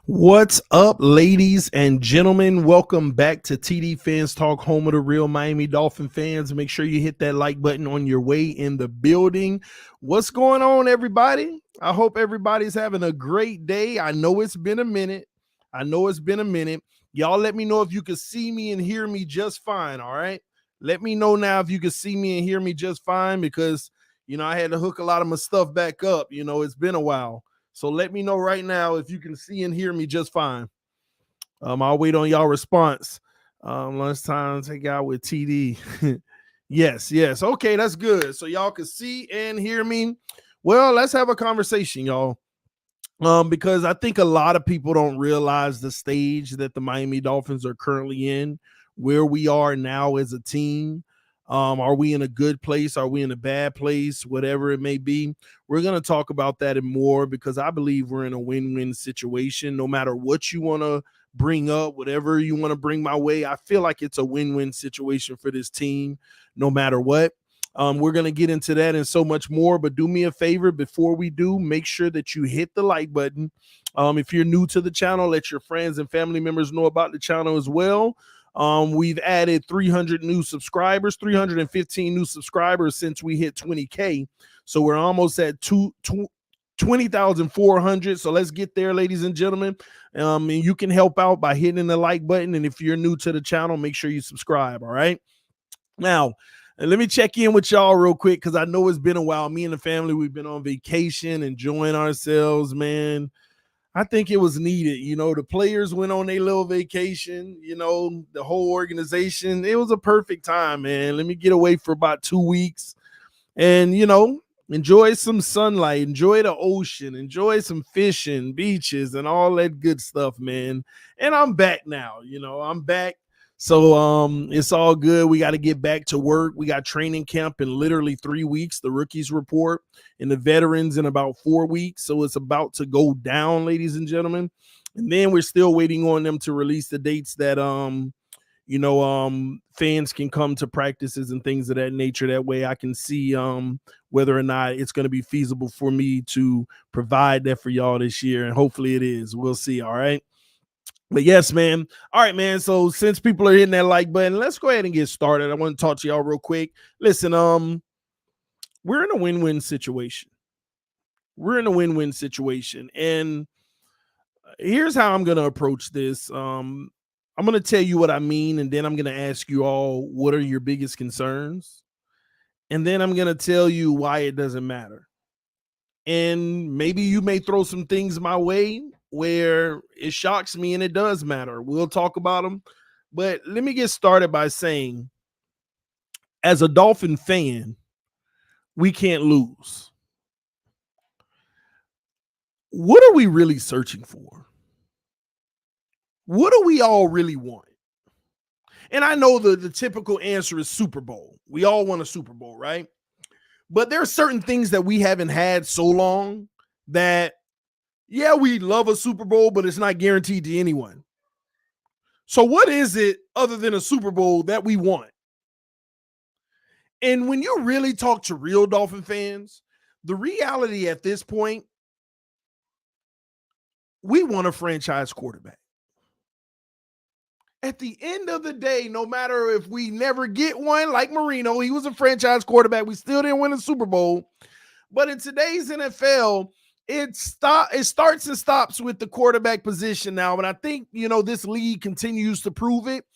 What's up, ladies and gentlemen? Welcome back to TDPHINSTALK, home of the real Miami Dolphin fans. Make sure you hit that like button on your way in the building. What's going on, everybody? I hope everybody's having a great day. I know it's been a minute. Y'all let me know if you can see me and hear me just fine, all right? Let me know now if you can see me and hear me just fine because, I had to hook a lot of my stuff back up. It's been a while. So let me know right now if you can see and hear me just fine. I'll wait on y'all response. Lunchtime take out with TD. Yes. Okay, that's good. So y'all can see and hear me. Well, let's have a conversation, y'all. Because I think a lot of people don't realize the stage that the Miami Dolphins are currently in, where we are now as a team. Are we in a good place? Are we in a bad place? Whatever it may be. We're going to talk about that and more because I believe we're in a win-win situation. No matter what you want to bring up, whatever you want to bring my way, I feel like it's a win-win situation for this team, no matter what. We're going to get into that and so much more, but do me a favor before we do, make sure that you hit the like button. If you're new to the channel, let your friends and family members know about the channel as well. We've added 300 new subscribers, 315 new subscribers since we hit 20K. So we're almost at 20,400. So let's get there, ladies and gentlemen. And you can help out by hitting the like button. And if you're new to the channel, make sure you subscribe. All right. Now, let me check in with y'all real quick because I know it's been a while. Me and the family, we've been on vacation, enjoying ourselves, man. I think it was needed. The players went on their little vacation, the whole organization. It was a perfect time, man. Let me get away for about 2 weeks and, enjoy some sunlight, enjoy the ocean, enjoy some fishing, beaches, and all that good stuff, man. And I'm back now, I'm back. So it's all good. We got to get back to work. We got training camp in literally 3 weeks. The rookies report and the veterans in about 4 weeks. So it's about to go down, ladies and gentlemen. And then we're still waiting on them to release the dates that fans can come to practices and things of that nature. That way I can see whether or not it's going to be feasible for me to provide that for y'all this year. And hopefully it is. We'll see. All right. But yes, man. All right, man. So since people are hitting that like button, let's go ahead and get started. I want to talk to y'all real quick. Listen, we're in a win-win situation. And here's how I'm going to approach this. I'm going to tell you what I mean, and then I'm going to ask you all what are your biggest concerns, and then I'm going to tell you why it doesn't matter. And maybe you may throw some things my way where it shocks me and it does matter. We'll talk about them. But let me get started by saying, as a Dolphin fan, we can't lose. What are we really searching for? What do we all really want? And I know the typical answer is Super Bowl. We all want a Super Bowl, right? But there are certain things that we haven't had so long that, yeah, we love a Super Bowl, but it's not guaranteed to anyone. So what is it other than a Super Bowl that we want? And when you really talk to real Dolphin fans, the reality at this point, we want a franchise quarterback. At the end of the day, no matter if we never get one, like Marino, he was a franchise quarterback. We still didn't win a Super Bowl. But in today's NFL, it starts and stops with the quarterback position now. And I think, this league continues to prove it,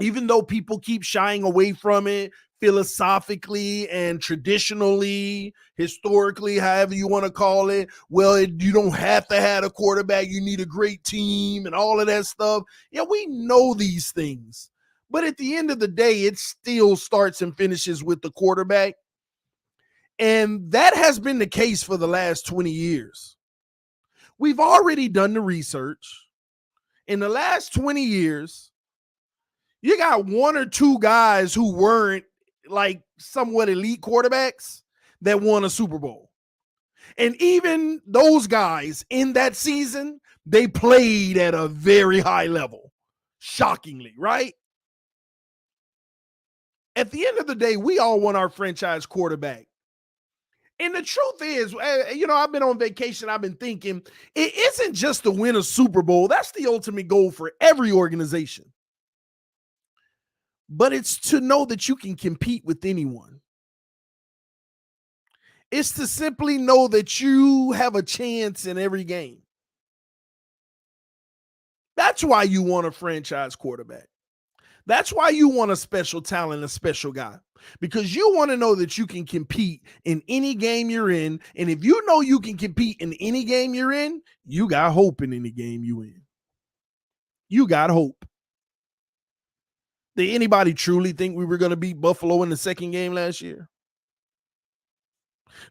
even though people keep shying away from it philosophically and traditionally, historically, however you want to call it. Well, you don't have to have a quarterback. You need a great team and all of that stuff. Yeah, we know these things. But at the end of the day, it still starts and finishes with the quarterback. And that has been the case for the last 20 years. We've already done the research. In the last 20 years, you got one or two guys who weren't like somewhat elite quarterbacks that won a Super Bowl. And even those guys in that season, they played at a very high level. Shockingly, right? At the end of the day, we all want our franchise quarterback. And the truth is, I've been on vacation. I've been thinking it isn't just to win a Super Bowl. That's the ultimate goal for every organization. But it's to know that you can compete with anyone. It's to simply know that you have a chance in every game. That's why you want a franchise quarterback. That's why you want a special talent, a special guy, because you want to know that you can compete in any game you're in. And if you know you can compete in any game you're in, you got hope in any game you in. You got hope. Did anybody truly think we were going to beat Buffalo in the second game last year?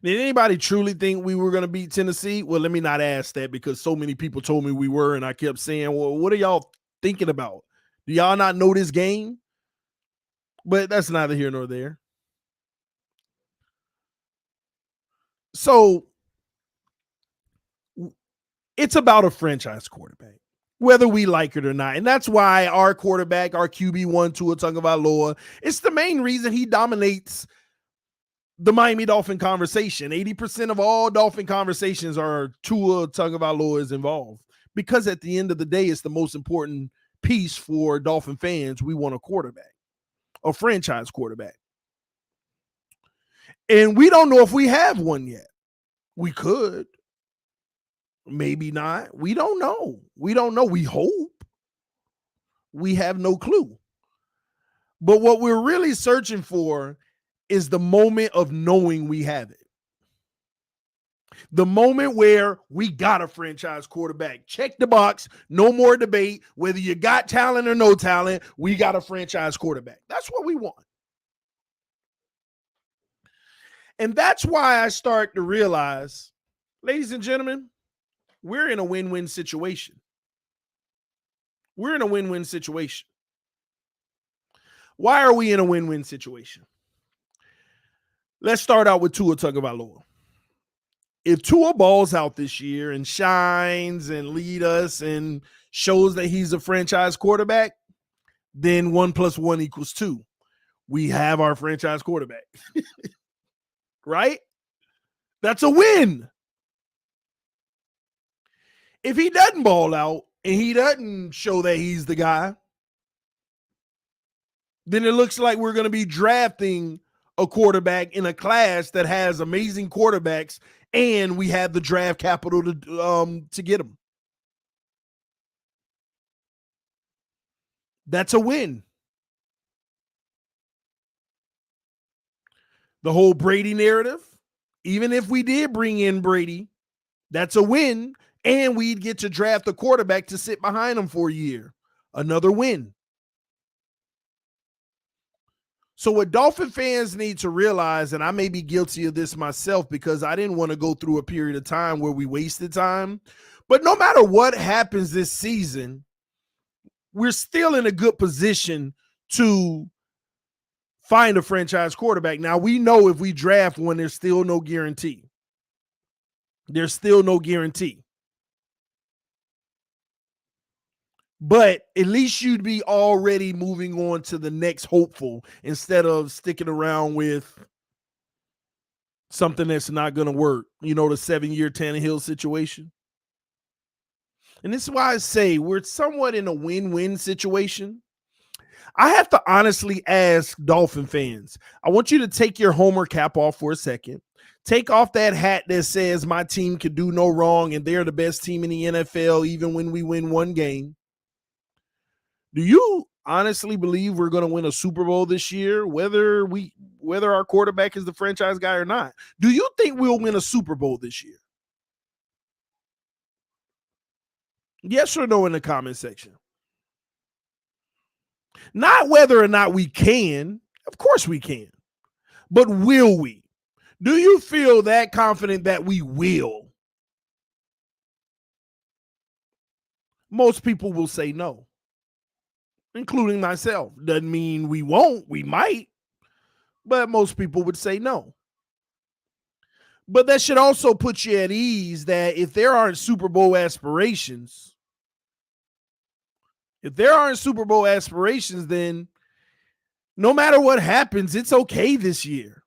Did anybody truly think we were going to beat Tennessee? Well, let me not ask that, because so many people told me we were, and I kept saying, well, what are y'all thinking about? Do y'all not know this game? But that's neither here nor there. So it's about a franchise quarterback, whether we like it or not. And that's why our quarterback, our QB1, Tua Tagovailoa, it's the main reason he dominates the Miami Dolphin conversation. 80% of all Dolphin conversations are Tua Tagovailoa is involved, because at the end of the day, it's the most important piece for Dolphin fans. We want a quarterback, a franchise quarterback. And we don't know if we have one yet. We could. Maybe not. We don't know. We don't know. We hope. We have no clue. But what we're really searching for is the moment of knowing we have it. The moment where we got a franchise quarterback. Check the box. No more debate. Whether you got talent or no talent, we got a franchise quarterback. That's what we want. And that's why I start to realize, ladies and gentlemen, we're in a win-win situation. We're in a win-win situation. Why are we in a win-win situation? Let's start out with Tua Tagovailoa. If Tua balls out this year and shines and lead us and shows that he's a franchise quarterback, then 1 + 1 = 2. We have our franchise quarterback. Right? That's a win. If he doesn't ball out and he doesn't show that he's the guy, then it looks like we're going to be drafting a quarterback in a class that has amazing quarterbacks, and we have the draft capital to get them. That's a win. The whole Brady narrative Even if we did bring in Brady, that's a win. And we'd get to draft a quarterback to sit behind him for a year. Another win. So what Dolphin fans need to realize, and I may be guilty of this myself because I didn't want to go through a period of time where we wasted time, but no matter what happens this season, we're still in a good position to find a franchise quarterback. Now, we know if we draft one, there's still no guarantee. There's still no guarantee. But at least you'd be already moving on to the next hopeful instead of sticking around with something that's not going to work. You know, the 7-year Tannehill situation. And this is why I say we're somewhat in a win-win situation. I have to honestly ask Dolphin fans, I want you to take your homer cap off for a second. Take off that hat that says my team can do no wrong and they're the best team in the NFL even when we win one game. Do you honestly believe we're going to win a Super Bowl this year, whether our quarterback is the franchise guy or not? Do you think we'll win a Super Bowl this year? Yes or no in the comment section. Not whether or not we can. Of course we can. But will we? Do you feel that confident that we will? Most people will say no, including myself. Doesn't mean we won't. We might. But most people would say no. But that should also put you at ease that if there aren't Super Bowl aspirations, then no matter what happens, it's okay this year.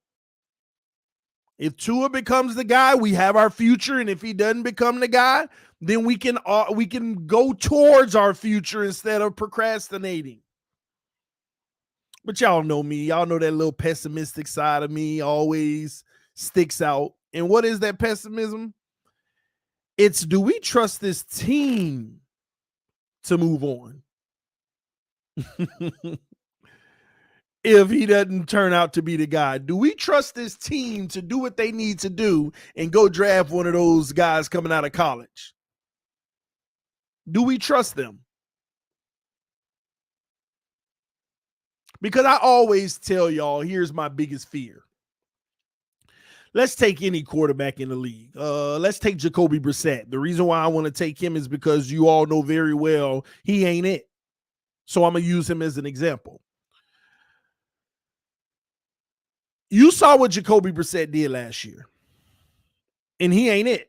If Tua becomes the guy, we have our future. And if he doesn't become the guy, then we can go towards our future instead of procrastinating. But y'all know me. Y'all know that little pessimistic side of me always sticks out. And what is that pessimism? It's, do we trust this team to move on? If he doesn't turn out to be the guy, do we trust this team to do what they need to do and go draft one of those guys coming out of college? Do we trust them? Because I always tell y'all, here's my biggest fear. Let's take any quarterback in the league. Let's take Jacoby Brissett. The reason why I want to take him is because you all know very well he ain't it. So I'm going to use him as an example. You saw what Jacoby Brissett did last year, and he ain't it.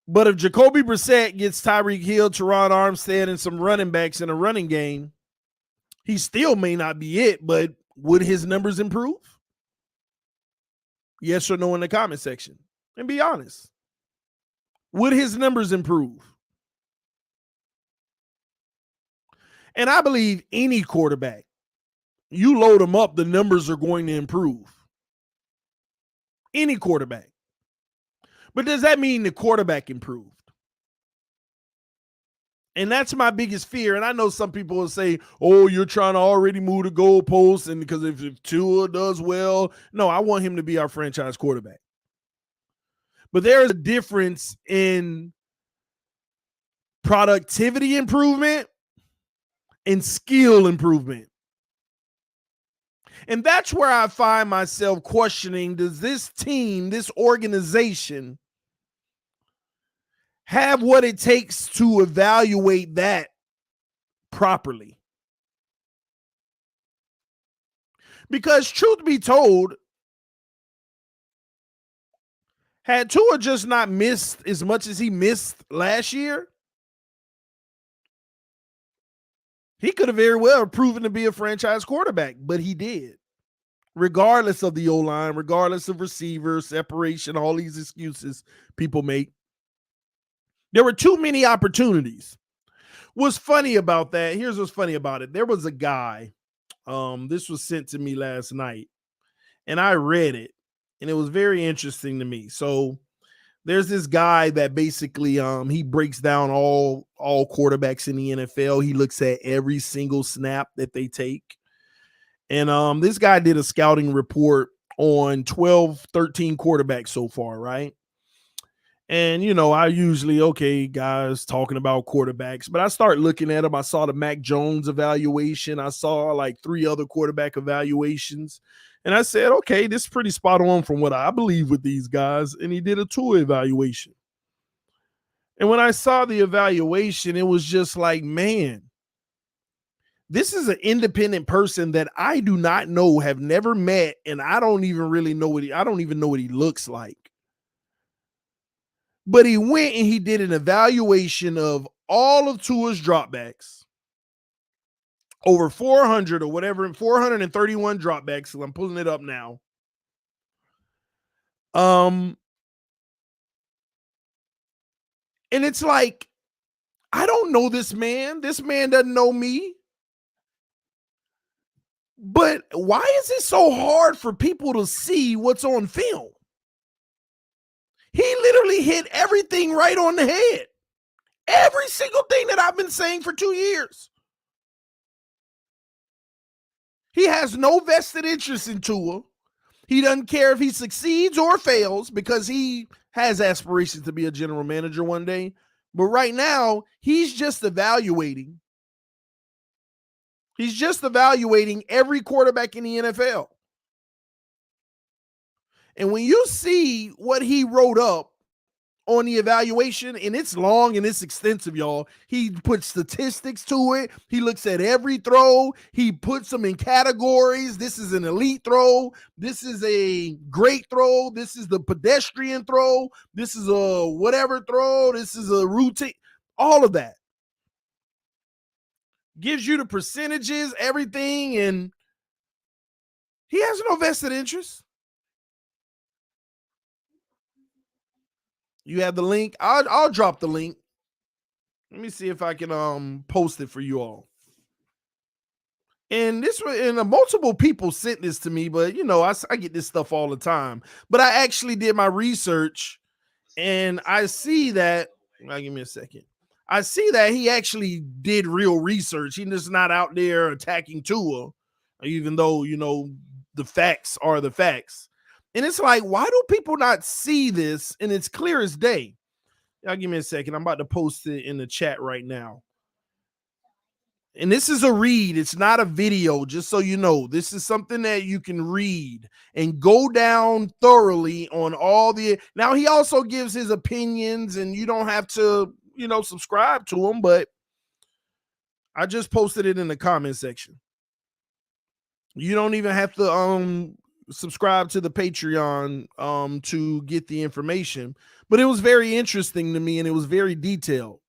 But if Jacoby Brissett gets Tyreek Hill, Teron Armstead, and some running backs in a running game, he still may not be it, but would his numbers improve? Yes or no in the comment section. And be honest. Would his numbers improve? And I believe any quarterback, you load them up, the numbers are going to improve. Any quarterback. But does that mean the quarterback improved? And that's my biggest fear. And I know some people will say, oh, you're trying to already move the goalposts. And because if Tua does well, no, I want him to be our franchise quarterback. But there is a difference in productivity improvement and skill improvement. And that's where I find myself questioning, does this team, this organization, have what it takes to evaluate that properly? Because truth be told, had Tua just not missed as much as he missed last year, he could have very well proven to be a franchise quarterback, but he did. Regardless of the O-line, regardless of receiver, separation, all these excuses people make. There were too many opportunities. What's funny about that, here's what's funny about it. There was a guy, this was sent to me last night, and I read it, and it was very interesting to me. So there's this guy that basically he breaks down all quarterbacks in the NFL. He looks at every single snap that they take. And this guy did a scouting report on 12, 13 quarterbacks so far, right? And, you know, I usually, okay, guys talking about quarterbacks, but I start looking at them. I saw the Mac Jones evaluation. I saw like 3 other quarterback evaluations. And I said, okay, this is pretty spot on from what I believe with these guys. And he did a Tua evaluation. And when I saw the evaluation, it was just like, man, this is an independent person that I do not know, have never met, and I don't even really know I don't even know what he looks like. But he went and he did an evaluation of all of Tua's dropbacks, over 400 or whatever, 431 dropbacks. So I'm pulling it up now. And it's like, I don't know this man. This man doesn't know me. But why is it so hard for people to see what's on film? He literally hit everything right on the head. Every single thing that I've been saying for 2 years. He has no vested interest in Tua. He doesn't care if he succeeds or fails because he has aspirations to be a general manager one day. But right now, he's just evaluating. He's just evaluating every quarterback in the NFL. And when you see what he wrote up on the evaluation, and it's long and it's extensive, y'all. He puts statistics to it. He looks at every throw. He puts them in categories. This is an elite throw. This is a great throw. This is the pedestrian throw. This is a whatever throw. This is a routine. All of that. Gives you the percentages, everything, and he has no vested interest. You have the link. I'll drop the link. Let me see if I can post it for you all. And multiple people sent this to me, but you know, I get this stuff all the time. But I actually did my research, and I see that. Now, give me a second. I see that he actually did real research. He's just not out there attacking Tua, even though, you know, the facts are the facts. And it's like, why do people not see this? And it's clear as day. Now, give me a second. I'm about to post it in the chat right now. And this is a read. It's not a video, just so you know. This is something that you can read and go down thoroughly on all the. Now, he also gives his opinions, and you don't have to, you know, subscribe to him, but I just posted it in the comment section. You don't even have to subscribe to the Patreon to get the information, but it was very interesting to me, and it was very detailed.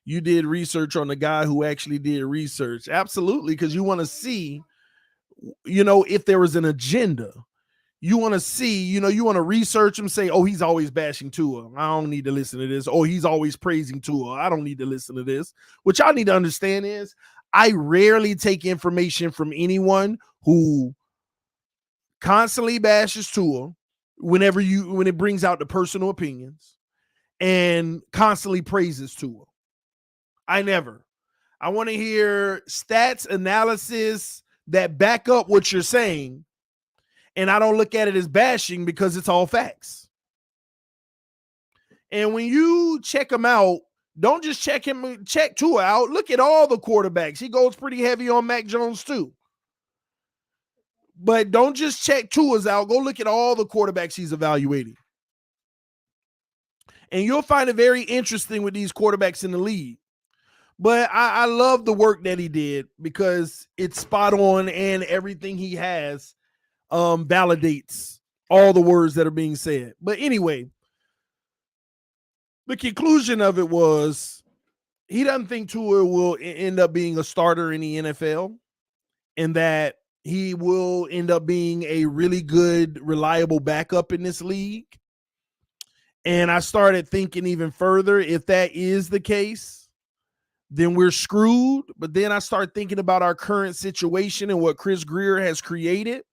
You did research on the guy who actually did research. Absolutely, because you want to see, you know, if there was an agenda. You want to see, you know, you want to research him, say, oh, he's always bashing Tua. I don't need to listen to this. Oh, he's always praising Tua. I don't need to listen to this. What y'all need to understand is I rarely take information from anyone who constantly bashes Tua when it brings out the personal opinions and constantly praises Tua. I never. I want to hear stats analysis that back up what you're saying. And I don't look at it as bashing because it's all facts. And when you check him out, don't just check Tua out. Look at all the quarterbacks. He goes pretty heavy on Mac Jones too. But don't just check Tua's out. Go look at all the quarterbacks he's evaluating. And you'll find it very interesting with these quarterbacks in the league. But I love the work that he did because it's spot on, and everything he has validates all the words that are being said. But anyway, the conclusion of it was he doesn't think Tua will end up being a starter in the NFL, and that he will end up being a really good, reliable backup in this league. And I started thinking even further, if that is the case, then we're screwed. But then I start thinking about our current situation and what Chris Grier has created.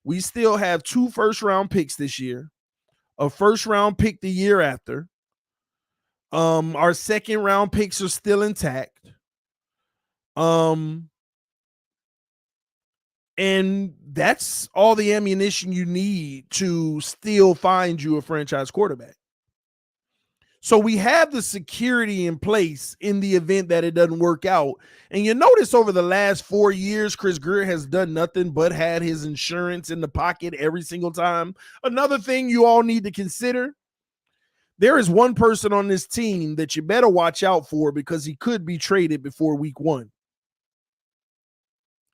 We still have 2 first-round picks this year, a first-round pick the year after. Our second-round picks are still intact. And that's all the ammunition you need to still find you a franchise quarterback. So we have the security in place in the event that it doesn't work out. And you notice over the last 4 years, Chris Greer has done nothing but had his insurance in the pocket every single time. Another thing you all need to consider, there is one person on this team that you better watch out for because he could be traded before week 1.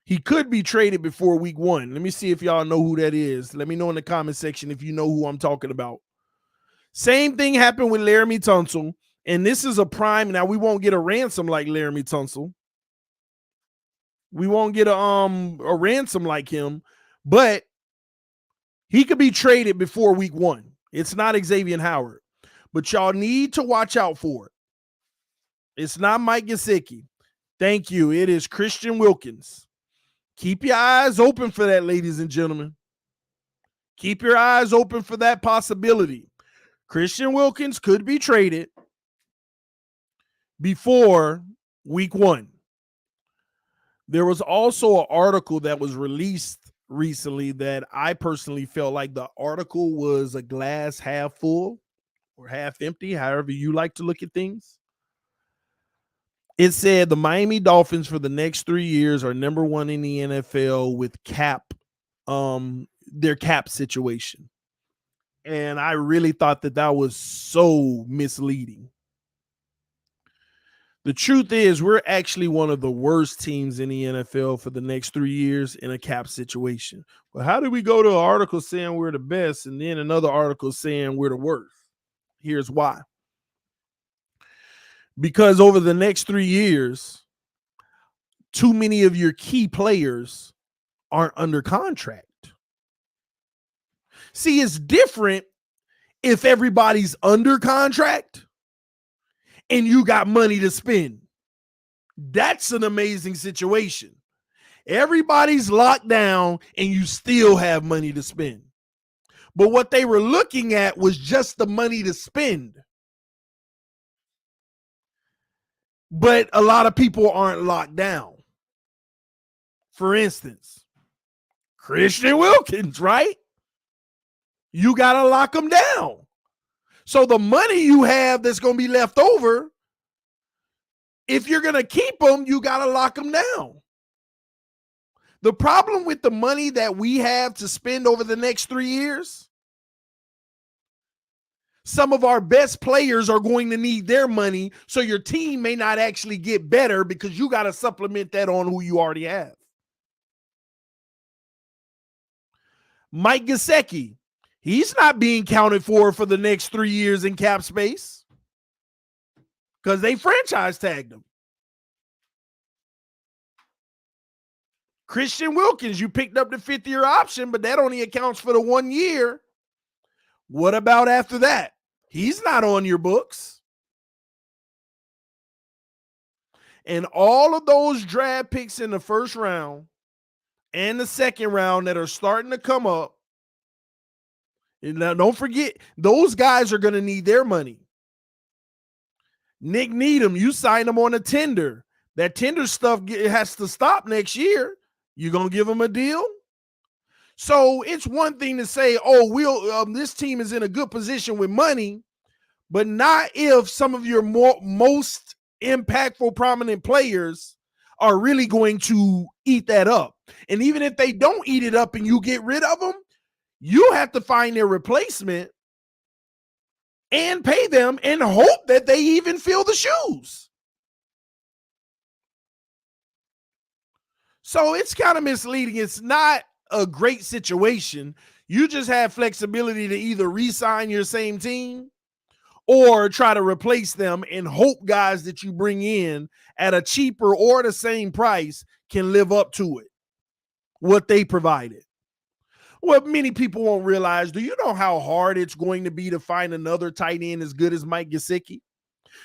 He could be traded before week 1. Let me see if y'all know who that is. Let me know in the comment section if you know who I'm talking about. Same thing happened with Laramie Tunsil, and this is a prime. Now, we won't get a ransom like Laramie Tunsil. We won't get a ransom like him, but he could be traded before week 1. It's not Xavier Howard, but y'all need to watch out for it. It's not Mike Gesicki. Thank you. It is Christian Wilkins. Keep your eyes open for that, ladies and gentlemen. Keep your eyes open for that possibility. Christian Wilkins could be traded before week 1. There was also an article that was released recently that I personally felt like the article was a glass half full or half empty, however you like to look at things. It said the Miami Dolphins for the next 3 years are number 1 in the NFL with their cap situation. And I really thought that was so misleading. The truth is, we're actually one of the worst teams in the NFL for the next 3 years in a cap situation. Well, how do we go to an article saying we're the best and then another article saying we're the worst? Here's why. Because over the next 3 years, too many of your key players aren't under contract. See, it's different if everybody's under contract and you got money to spend. That's an amazing situation. Everybody's locked down and you still have money to spend. But what they were looking at was just the money to spend. But a lot of people aren't locked down. For instance, Christian Wilkins, right? You got to lock them down. So the money you have that's going to be left over, if you're going to keep them, you got to lock them down. The problem with the money that we have to spend over the next 3 years, some of our best players are going to need their money, so your team may not actually get better because you got to supplement that on who you already have. Mike Gesicki, he's not being counted for the next 3 years in cap space because they franchise tagged him. Christian Wilkins, you picked up the 5th-year option, but that only accounts for the 1 year. What about after that? He's not on your books. And all of those draft picks in the first round and the second round that are starting to come up, and now don't forget, those guys are going to need their money. Nick Needham, you signed him on a tender. That tender stuff has to stop next year. You going to give him a deal? So it's one thing to say, oh, this team is in a good position with money, but not if some of your most impactful, prominent players are really going to eat that up. And even if they don't eat it up and you get rid of them, you have to find their replacement and pay them and hope that they even fill the shoes. So it's kind of misleading. It's not a great situation. You just have flexibility to either re-sign your same team or try to replace them and hope guys that you bring in at a cheaper or the same price can live up to it, what they provided. What many people won't realize, do you know how hard it's going to be to find another tight end as good as Mike Gesicki?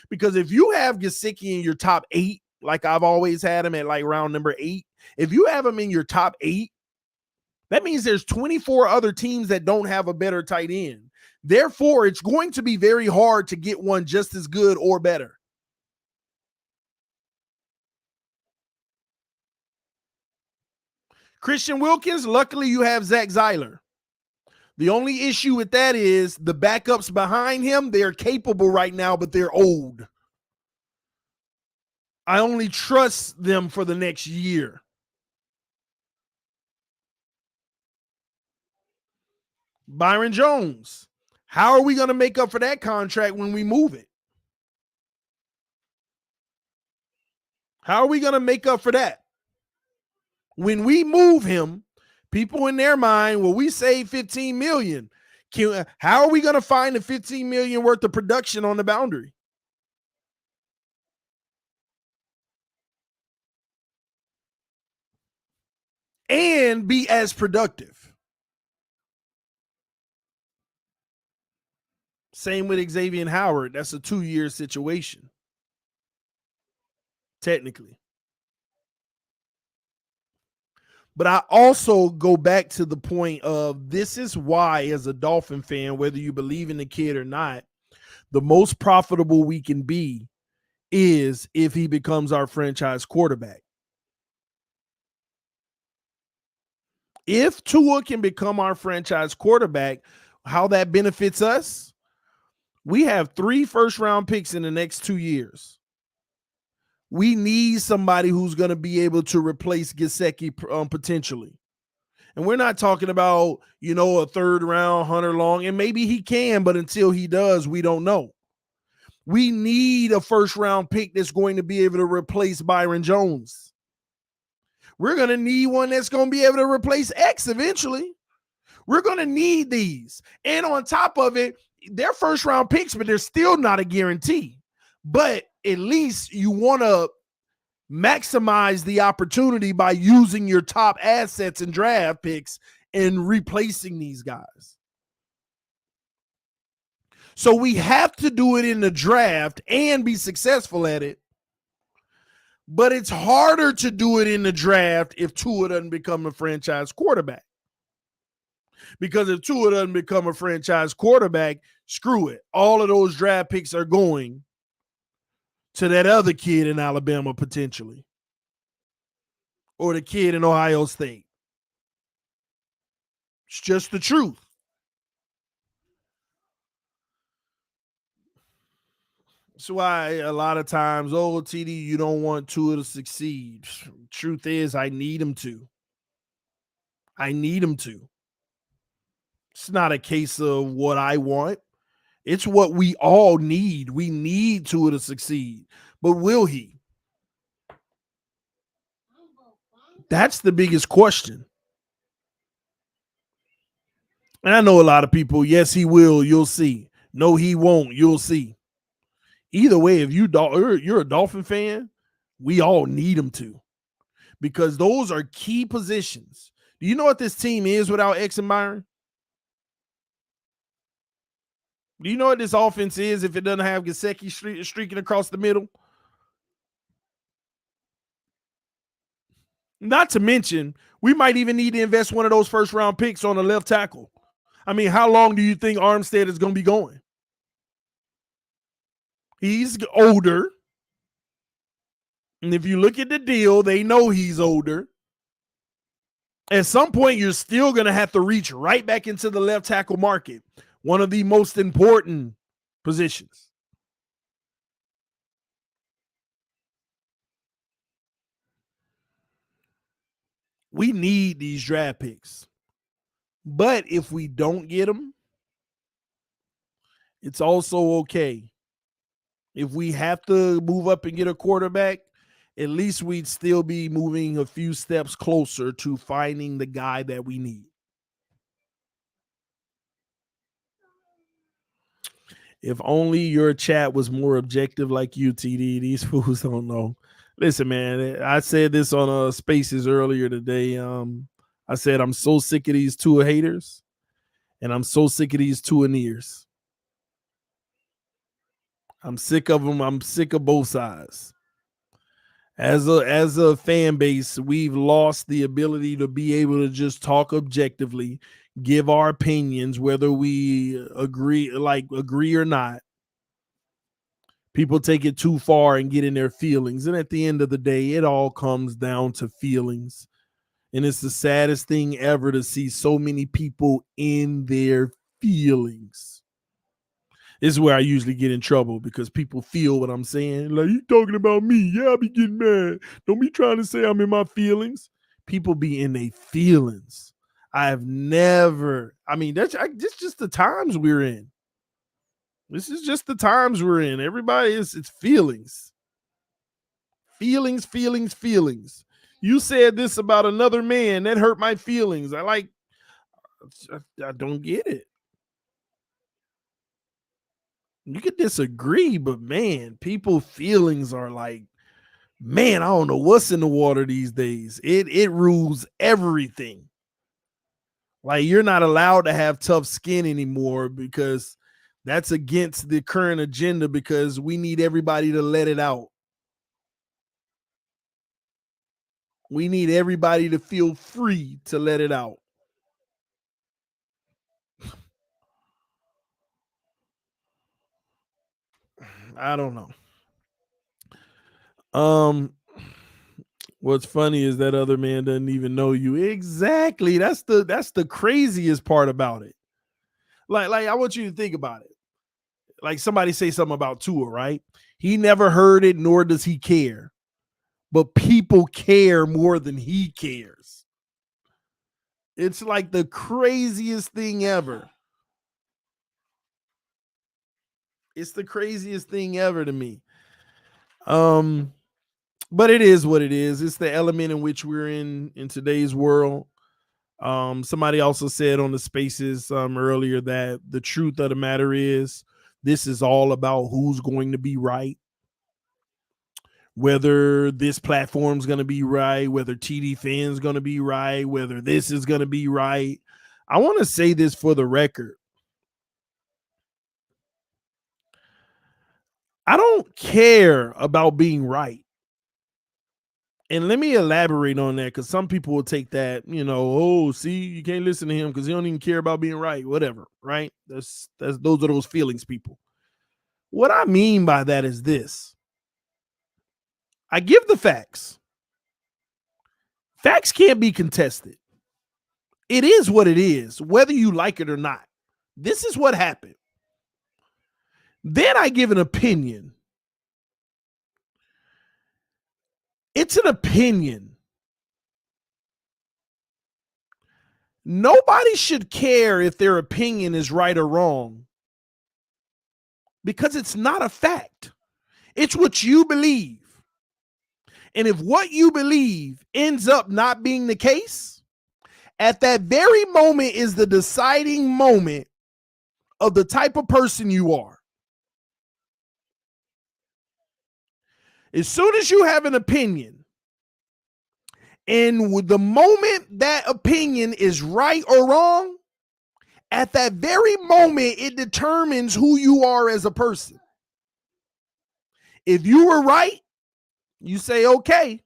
Because if you have Gesicki in your top 8, like I've always had him at like round number 8, if you have him in your top 8, that means there's 24 other teams that don't have a better tight end. Therefore, it's going to be very hard to get one just as good or better. Christian Wilkins, luckily you have Zach Zeiler. The only issue with that is the backups behind him, they're capable right now, but they're old. I only trust them for the next year. Byron Jones, how are we going to make up for that contract when we move it? How are we going to make up for that? When we move him, people in their mind, well, we save $15 million. How are we going to find the $15 million worth of production on the boundary? And be as productive. Same with Xavier Howard. That's a 2-year situation. Technically. But I also go back to the point of this is why, as a Dolphin fan, whether you believe in the kid or not, the most profitable we can be is if he becomes our franchise quarterback. If Tua can become our franchise quarterback, how that benefits us, we have 3 first-round picks in the next 2 years. We need somebody who's going to be able to replace Gesicki potentially. And we're not talking about, a third-round Hunter Long, and maybe he can, but until he does, we don't know. We need a first-round pick that's going to be able to replace Byron Jones. We're going to need one that's going to be able to replace X eventually. We're going to need these. And on top of it, they're first-round picks, but they're still not a guarantee. But at least you want to maximize the opportunity by using your top assets and draft picks and replacing these guys. So we have to do it in the draft and be successful at it. But it's harder to do it in the draft if Tua doesn't become a franchise quarterback. Because if Tua doesn't become a franchise quarterback, screw it. All of those draft picks are going to that other kid in Alabama potentially. Or the kid in Ohio State. It's just the truth. That's why a lot of times, TD, you don't want Tua to succeed. Truth is, I need him to. I need him to. It's not a case of what I want. It's what we all need. We need Tua to succeed. But will he? That's the biggest question. And I know a lot of people, yes, he will. You'll see. No, he won't. You'll see. Either way, if you're a Dolphin fan, we all need him to, because those are key positions. Do you know what this team is without X and Byron? Do you know what this offense is if it doesn't have Gesicki streaking across the middle? Not to mention, we might even need to invest one of those first-round picks on the left tackle. I mean, how long do you think Armstead is going to be going? He's older. And if you look at the deal, they know he's older. At some point, you're still going to have to reach right back into the left tackle market, one of the most important positions. We need these draft picks. But if we don't get them, it's also okay. If we have to move up and get a quarterback, at least we'd still be moving a few steps closer to finding the guy that we need. If only your chat was more objective like you, TD. These fools don't know. Listen, man, I said this on Spaces earlier today. I said I'm so sick of these Tua haters, and I'm so sick of these Tua-neers. I'm sick of them. I'm sick of both sides. As a fan base, we've lost the ability to be able to just talk objectively, give our opinions, whether we agree or not. People take it too far and get in their feelings. And at the end of the day, it all comes down to feelings. And it's the saddest thing ever to see so many people in their feelings. This is where I usually get in trouble because people feel what I'm saying. Like, you talking about me? Yeah, I be getting mad. Don't be trying to say I'm in my feelings. People be in their feelings. I've never, I mean, that's just the times we're in. This is just the times we're in. Everybody it's feelings. Feelings, feelings, feelings. You said this about another man that hurt my feelings. I don't get it. You could disagree, but man, people feelings are like, man, I don't know what's in the water these days. It rules everything. Like, you're not allowed to have tough skin anymore because that's against the current agenda, because we need everybody to let it out. We need everybody to feel free to let it out. I don't know. What's funny is that other man doesn't even know you. Exactly. That's the craziest part about it. Like I want you to think about it. Like, somebody say something about Tua, right? He never heard it, nor does he care. But people care more than he cares. It's like the craziest thing ever. It's the craziest thing ever to me. But it is what it is. It's the element in which we're in today's world. Somebody also said on the spaces earlier that the truth of the matter is this is all about who's going to be right. Whether this platform's going to be right, whether TD Fans going to be right, whether this is going to be right. I want to say this for the record. I don't care about being right. And let me elaborate on that, because some people will take that, oh, see, you can't listen to him because he don't even care about being right, whatever, right? Those are those feelings people. What I mean by that is this. I give the facts. Facts can't be contested. It is what it is, whether you like it or not. This is what happened. Then I give an opinion. It's an opinion. Nobody should care if their opinion is right or wrong, because it's not a fact. It's what you believe. And if what you believe ends up not being the case, at that very moment is the deciding moment of the type of person you are. As soon as you have an opinion, and with the moment that opinion is right or wrong, at that very moment, it determines who you are as a person. If you were right, you say, okay,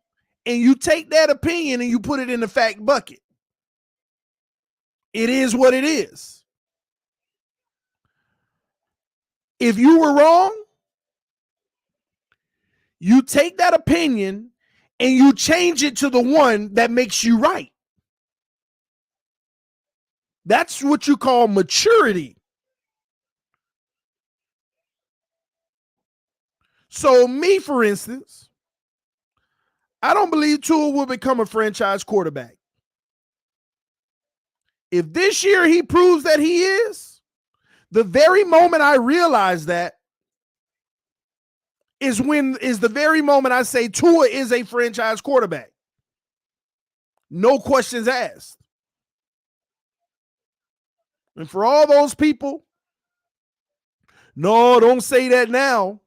and you take that opinion and you put it in the fact bucket. It is what it is. If you were wrong, you take that opinion and you change it to the one that makes you right. That's what you call maturity. So me, for instance, I don't believe Tua will become a franchise quarterback. If this year he proves that he is, the very moment I realize that is the very moment I say Tua is a franchise quarterback. No questions asked. And for all those people, no, don't say that now.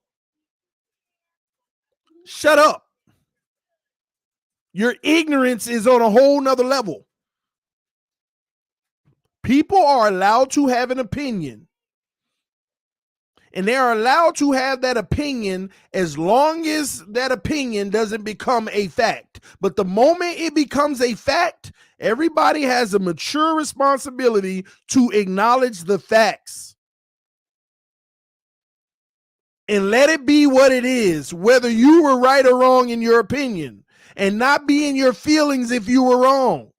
Shut up. Your ignorance is on a whole nother level. People are allowed to have an opinion. And they are allowed to have that opinion as long as that opinion doesn't become a fact. But the moment it becomes a fact, everybody has a mature responsibility to acknowledge the facts. And let it be what it is, whether you were right or wrong in your opinion, and not be in your feelings if you were wrong.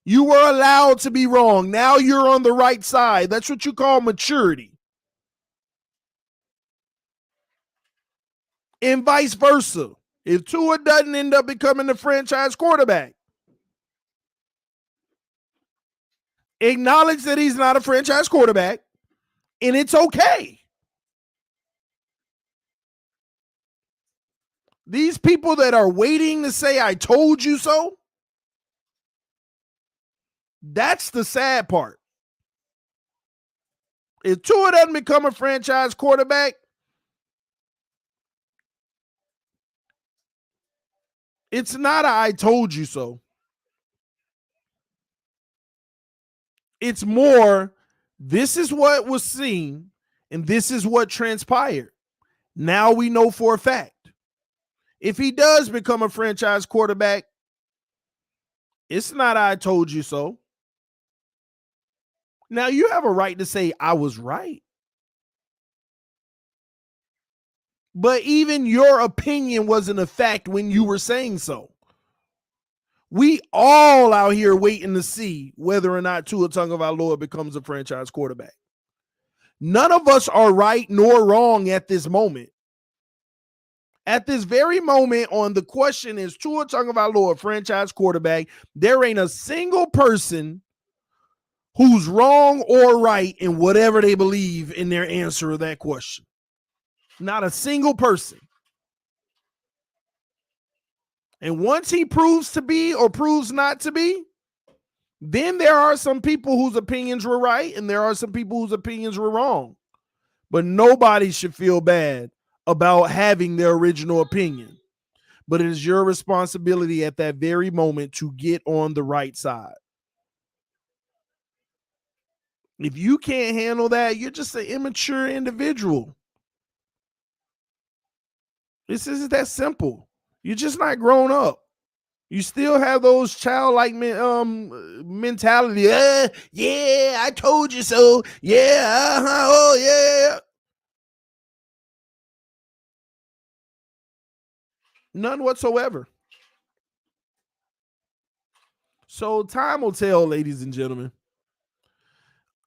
You were allowed to be wrong. Now you're on the right side. That's what you call maturity. And vice versa. If Tua doesn't end up becoming the franchise quarterback, acknowledge that he's not a franchise quarterback, and it's okay. These people that are waiting to say, I told you so, that's the sad part. If Tua doesn't become a franchise quarterback, it's not a I told you so. It's more, this is what was seen, and this is what transpired. Now we know for a fact. If he does become a franchise quarterback, it's not I told you so. Now you have a right to say I was right. But even your opinion wasn't a fact when you were saying so. We all out here waiting to see whether or not Tua Tagovailoa becomes a franchise quarterback. None of us are right nor wrong at this moment. At this very moment, on the question, is Tua Tagovailoa a franchise quarterback, there ain't a single person who's wrong or right in whatever they believe in their answer of that question. Not a single person. And once he proves to be or proves not to be, then there are some people whose opinions were right and there are some people whose opinions were wrong. But nobody should feel bad about having their original opinion. But it is your responsibility at that very moment to get on the right side. If you can't handle that, you're just an immature individual. This isn't that simple. You're just not grown up. You still have those childlike mentality. Yeah, I told you so. Yeah, oh yeah. None whatsoever. So time will tell, ladies and gentlemen.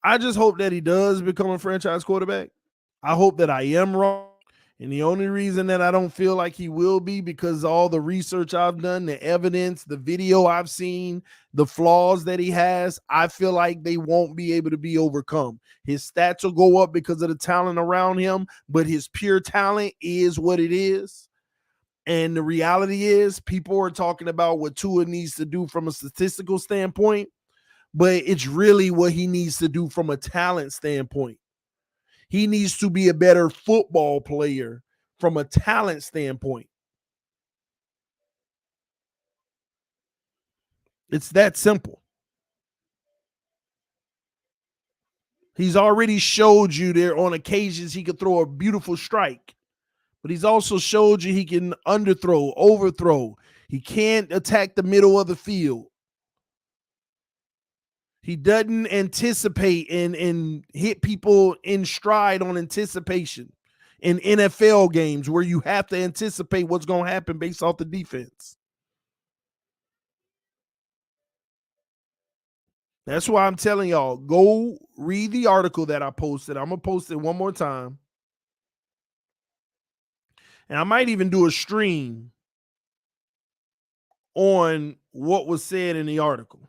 I just hope that he does become a franchise quarterback. I hope that I am wrong. And the only reason that I don't feel like he will be because all the research I've done, the evidence, the video I've seen, the flaws that he has, I feel like they won't be able to be overcome. His stats will go up because of the talent around him, but his pure talent is what it is. And the reality is people are talking about what Tua needs to do from a statistical standpoint, but it's really what he needs to do from a talent standpoint. He needs to be a better football player from a talent standpoint. It's that simple. He's already showed you there on occasions he could throw a beautiful strike, but he's also showed you he can underthrow, overthrow. He can't attack the middle of the field. He doesn't anticipate and hit people in stride on anticipation in NFL games where you have to anticipate what's going to happen based off the defense. That's why I'm telling y'all, go read the article that I posted. I'm going to post it one more time. And I might even do a stream on what was said in the article.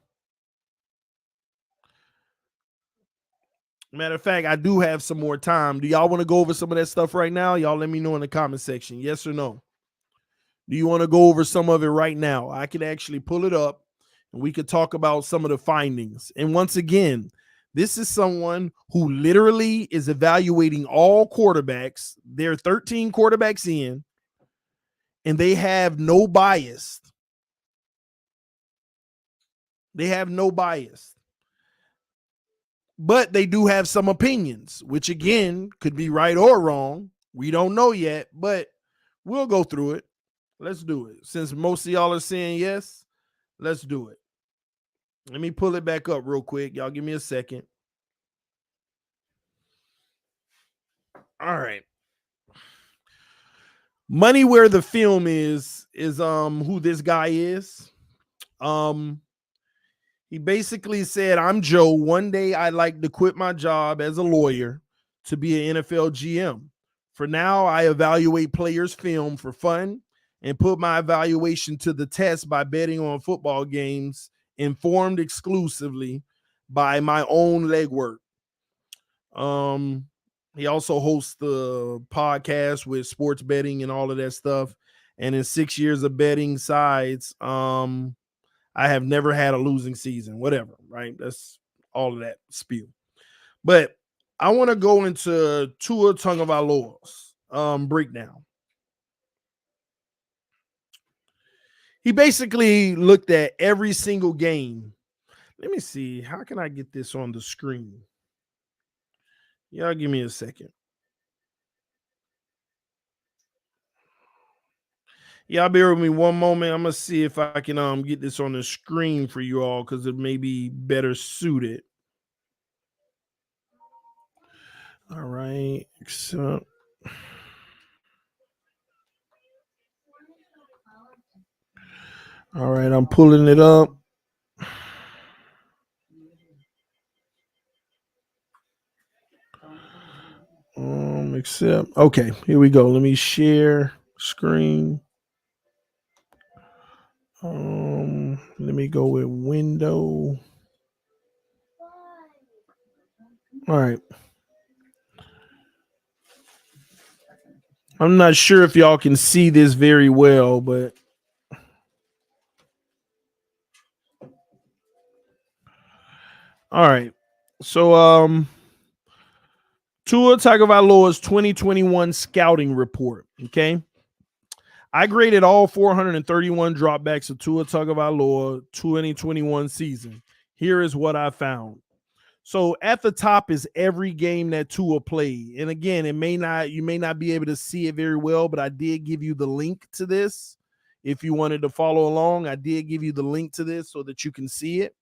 Matter of fact, I do have some more time. Do y'all want to go over some of that stuff right now? Y'all let me know in the comment section. Yes or no? Do you want to go over some of it right now? I can actually pull it up and we could talk about some of the findings. And once again, this is someone who literally is evaluating all quarterbacks. There are 13 quarterbacks in, and they have no bias. They have no bias. But they do have some opinions, which again could be right or wrong. We don't know yet, but we'll go through it. Let's do it. Since most of y'all are saying yes, let's do it. Let me pull it back up real quick. Y'all give me a second. All right. Money Where the Film is who this guy is. He basically said, I'm Joe. One day I'd like to quit my job as a lawyer to be an NFL GM. For now, I evaluate players' film for fun and put my evaluation to the test by betting on football games, informed exclusively by my own legwork. Um, he also hosts the podcast with sports betting and all of that stuff. And in 6 years of betting sides, I have never had a losing season, whatever, right? That's all of that spiel. But I want to go into Tua Tagovailoa's breakdown. He basically looked at every single game. Let me see. How can I get this on the screen? Y'all give me a second. Y'all bear with me one moment. I'm gonna see if I can get this on the screen for you all because it may be better suited. All right, so all right, I'm pulling it up. Accept. Okay, here we go. Let me share screen. Let me go with window. All right. I'm not sure if y'all can see this very well, but all right. So Tua Tagovailoa's 2021 scouting report. Okay. I graded all 431 dropbacks of Tua Tagovailoa 2021 season. Here is what I found. So at the top is every game that Tua played. And again, you may not be able to see it very well, but I did give you the link to this. If you wanted to follow along, I did give you the link to this so that you can see it.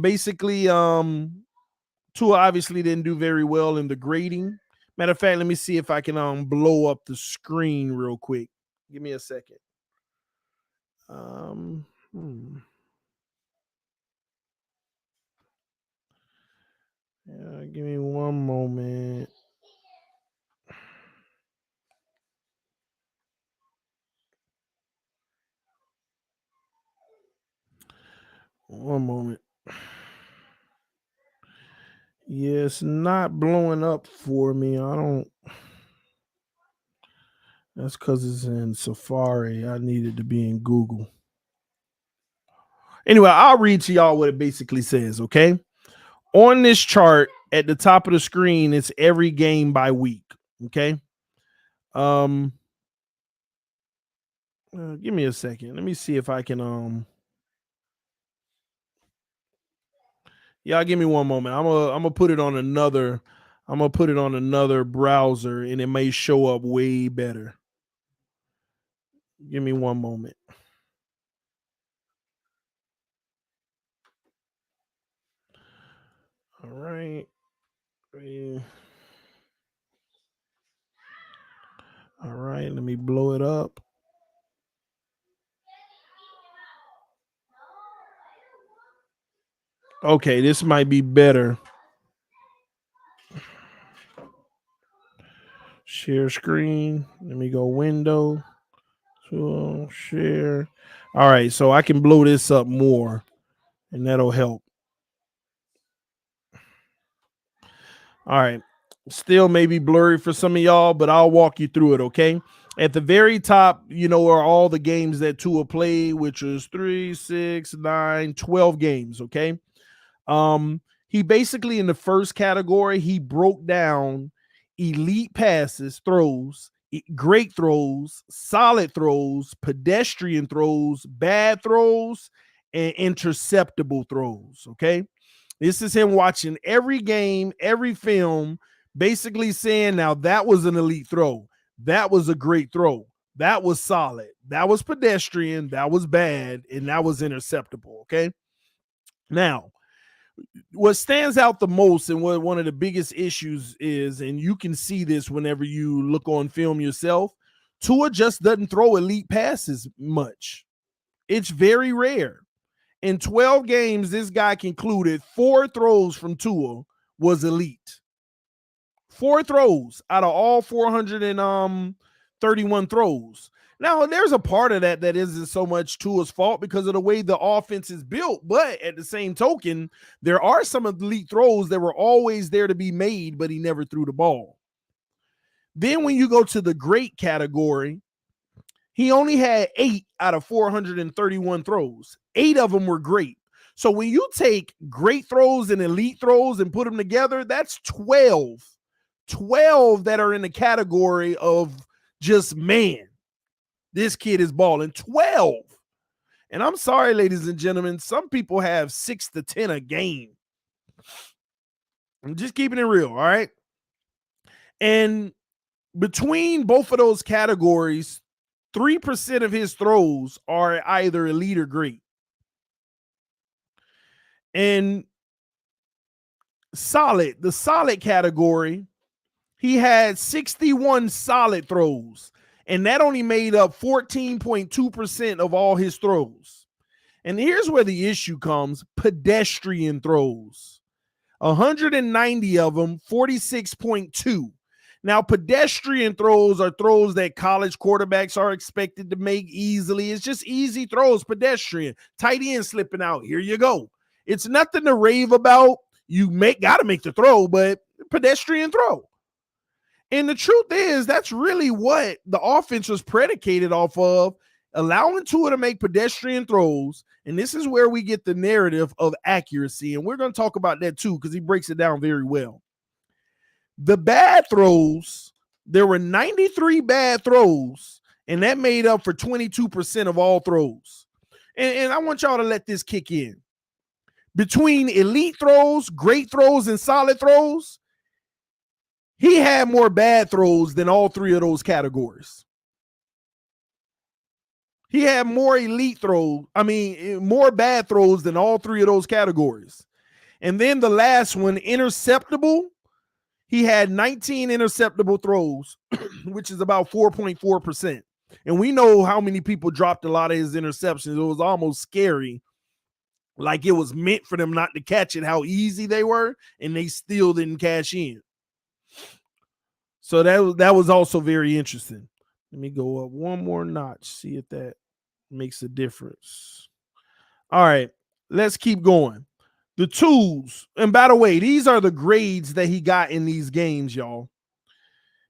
Basically, Tua obviously didn't do very well in the grading. Matter of fact, let me see if I can blow up the screen real quick. Give me a second. Yeah, give me one moment. One moment. Yeah, it's not blowing up for me. I don't. That's because it's in Safari. I needed to be in Google. Anyway, I'll read to y'all what it basically says, okay? On this chart at the top of the screen, it's every game by week, okay? Give me a second. Let me see if I can Y'all give me one moment. I'm gonna put it on another browser and it may show up way better. Give me one moment. All right. All right, let me blow it up. Okay, this might be better. Share screen. Let me go window. So share. All right, so I can blow this up more and that'll help. All right. Still maybe blurry for some of y'all, but I'll walk you through it, okay? At the very top, are all the games that Tua played, which is 3, 6, 9, 12 games, okay? He basically in the first category, he broke down elite passes, throws, great throws, solid throws, pedestrian throws, bad throws, and interceptable throws, okay? This is him watching every game, every film, basically saying, now that was an elite throw. That was a great throw. That was solid. That was pedestrian. That was bad. And that was interceptable. Okay. Now, what stands out the most and what one of the biggest issues is, and you can see this whenever you look on film yourself, Tua just doesn't throw elite passes much. It's very rare. In 12 games, this guy concluded 4 throws from Tua was elite. 4 throws out of all 431 throws. Now, there's a part of that that isn't so much Tua's fault because of the way the offense is built. But at the same token, there are some elite throws that were always there to be made, but he never threw the ball. Then when you go to the great category, he only had 8 out of 431 throws. 8 of them were great. So when you take great throws and elite throws and put them together, that's 12. 12 that are in the category of just, man, this kid is balling. 12. And I'm sorry, ladies and gentlemen, some people have 6 to 10 a game. I'm just keeping it real, all right? And between both of those categories, 3% of his throws are either elite or great. And solid, the solid category, he had 61 solid throws, and that only made up 14.2% of all his throws. And here's where the issue comes: pedestrian throws. 190 of them, 46.2. Now, pedestrian throws are throws that college quarterbacks are expected to make easily. It's just easy throws, pedestrian. Tight end slipping out. Here you go. It's nothing to rave about. You got to make the throw, but pedestrian throw. And the truth is, that's really what the offense was predicated off of, allowing Tua to make pedestrian throws. And this is where we get the narrative of accuracy. And we're going to talk about that too, because he breaks it down very well. The bad throws, there were 93 bad throws, and that made up for 22% of all throws. And I want y'all to let this kick in. Between elite throws, great throws, and solid throws, he had more bad throws than all 3 of those categories. He had more more bad throws than all 3 of those categories. And then the last one, interceptable, he had 19 interceptable throws, which is about 4.4%. And we know how many people dropped a lot of his interceptions. It was almost scary. Like it was meant for them not to catch it, how easy they were, and they still didn't cash in. So that was also very interesting. Let me go up one more notch, see if that makes a difference. All right, let's keep going. The tools, and by the way, these are the grades that he got in these games, y'all.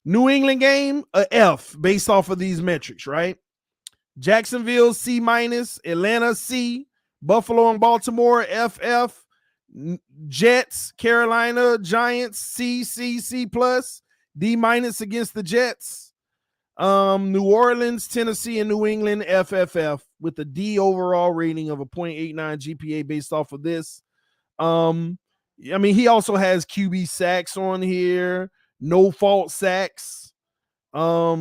New England game, a F based off of these metrics, right? Jacksonville, C-, Atlanta, C, Buffalo and Baltimore, FF, Jets, Carolina, Giants, C+, D- against the Jets. New Orleans, Tennessee, and New England, FFF, with a D overall rating of a 0.89 GPA based off of this. He also has QB sacks on here, no fault sacks. Let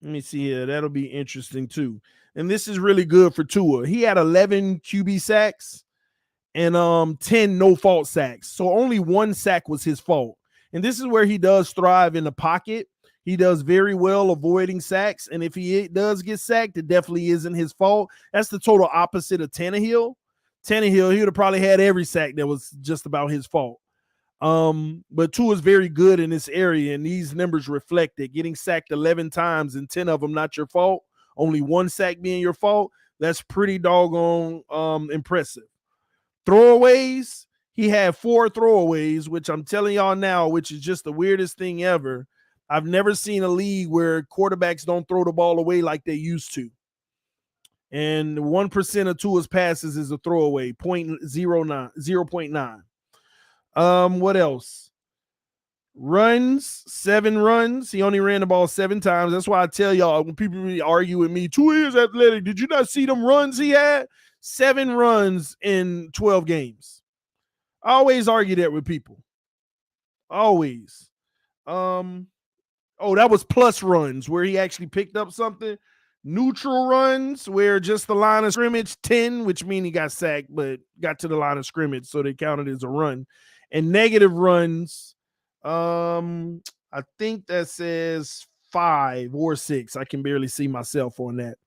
me see here. That'll be interesting too. And this is really good for Tua. He had 11 QB sacks and 10 no fault sacks. So only 1 sack was his fault. And this is where he does thrive in the pocket. He does very well avoiding sacks. And if he does get sacked, it definitely isn't his fault. That's the total opposite of Tannehill. Tannehill, he would have probably had every sack that was just about his fault. But Tua is very good in this area, and these numbers reflect it. Getting sacked 11 times and 10 of them not your fault, only 1 sack being your fault, that's pretty doggone impressive. Throwaways, he had 4 throwaways, which I'm telling y'all now, which is just the weirdest thing ever. I've never seen a league where quarterbacks don't throw the ball away like they used to. And 1% of Tua's passes is a throwaway, 0.9. What else? Runs, 7 runs. He only ran the ball 7 times. That's why I tell y'all, when people really argue with me, Tua is athletic. Did you not see them runs he had? 7 runs in 12 games. I always argue that with people. Always. That was plus runs where he actually picked up something. Neutral runs where just the line of scrimmage, 10, which means he got sacked, but got to the line of scrimmage, so they counted as a run. And negative runs, I think that says 5 or 6. I can barely see myself on that.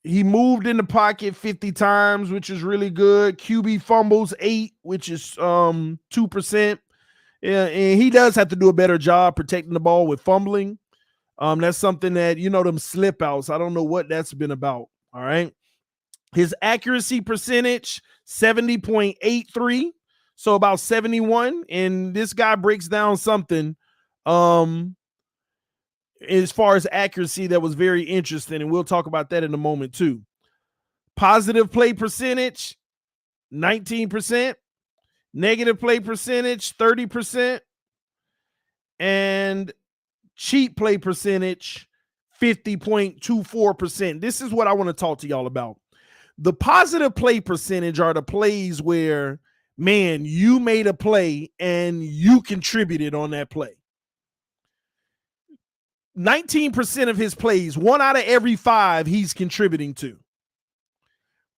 He moved in the pocket 50 times, which is really good. QB fumbles 8, which is 2%. Yeah, and he does have to do a better job protecting the ball with fumbling. That's something that, them slip outs. I don't know what that's been about. All right. His accuracy percentage, 70.83. So about 71. And this guy breaks down something as far as accuracy that was very interesting. And we'll talk about that in a moment too. Positive play percentage, 19%. Negative play percentage, 30%. And cheap play percentage, 50.24%. This is what I want to talk to y'all about. The positive play percentage are the plays where, man, you made a play and you contributed on that play. 19% of his plays, 1 out of every 5, he's contributing to.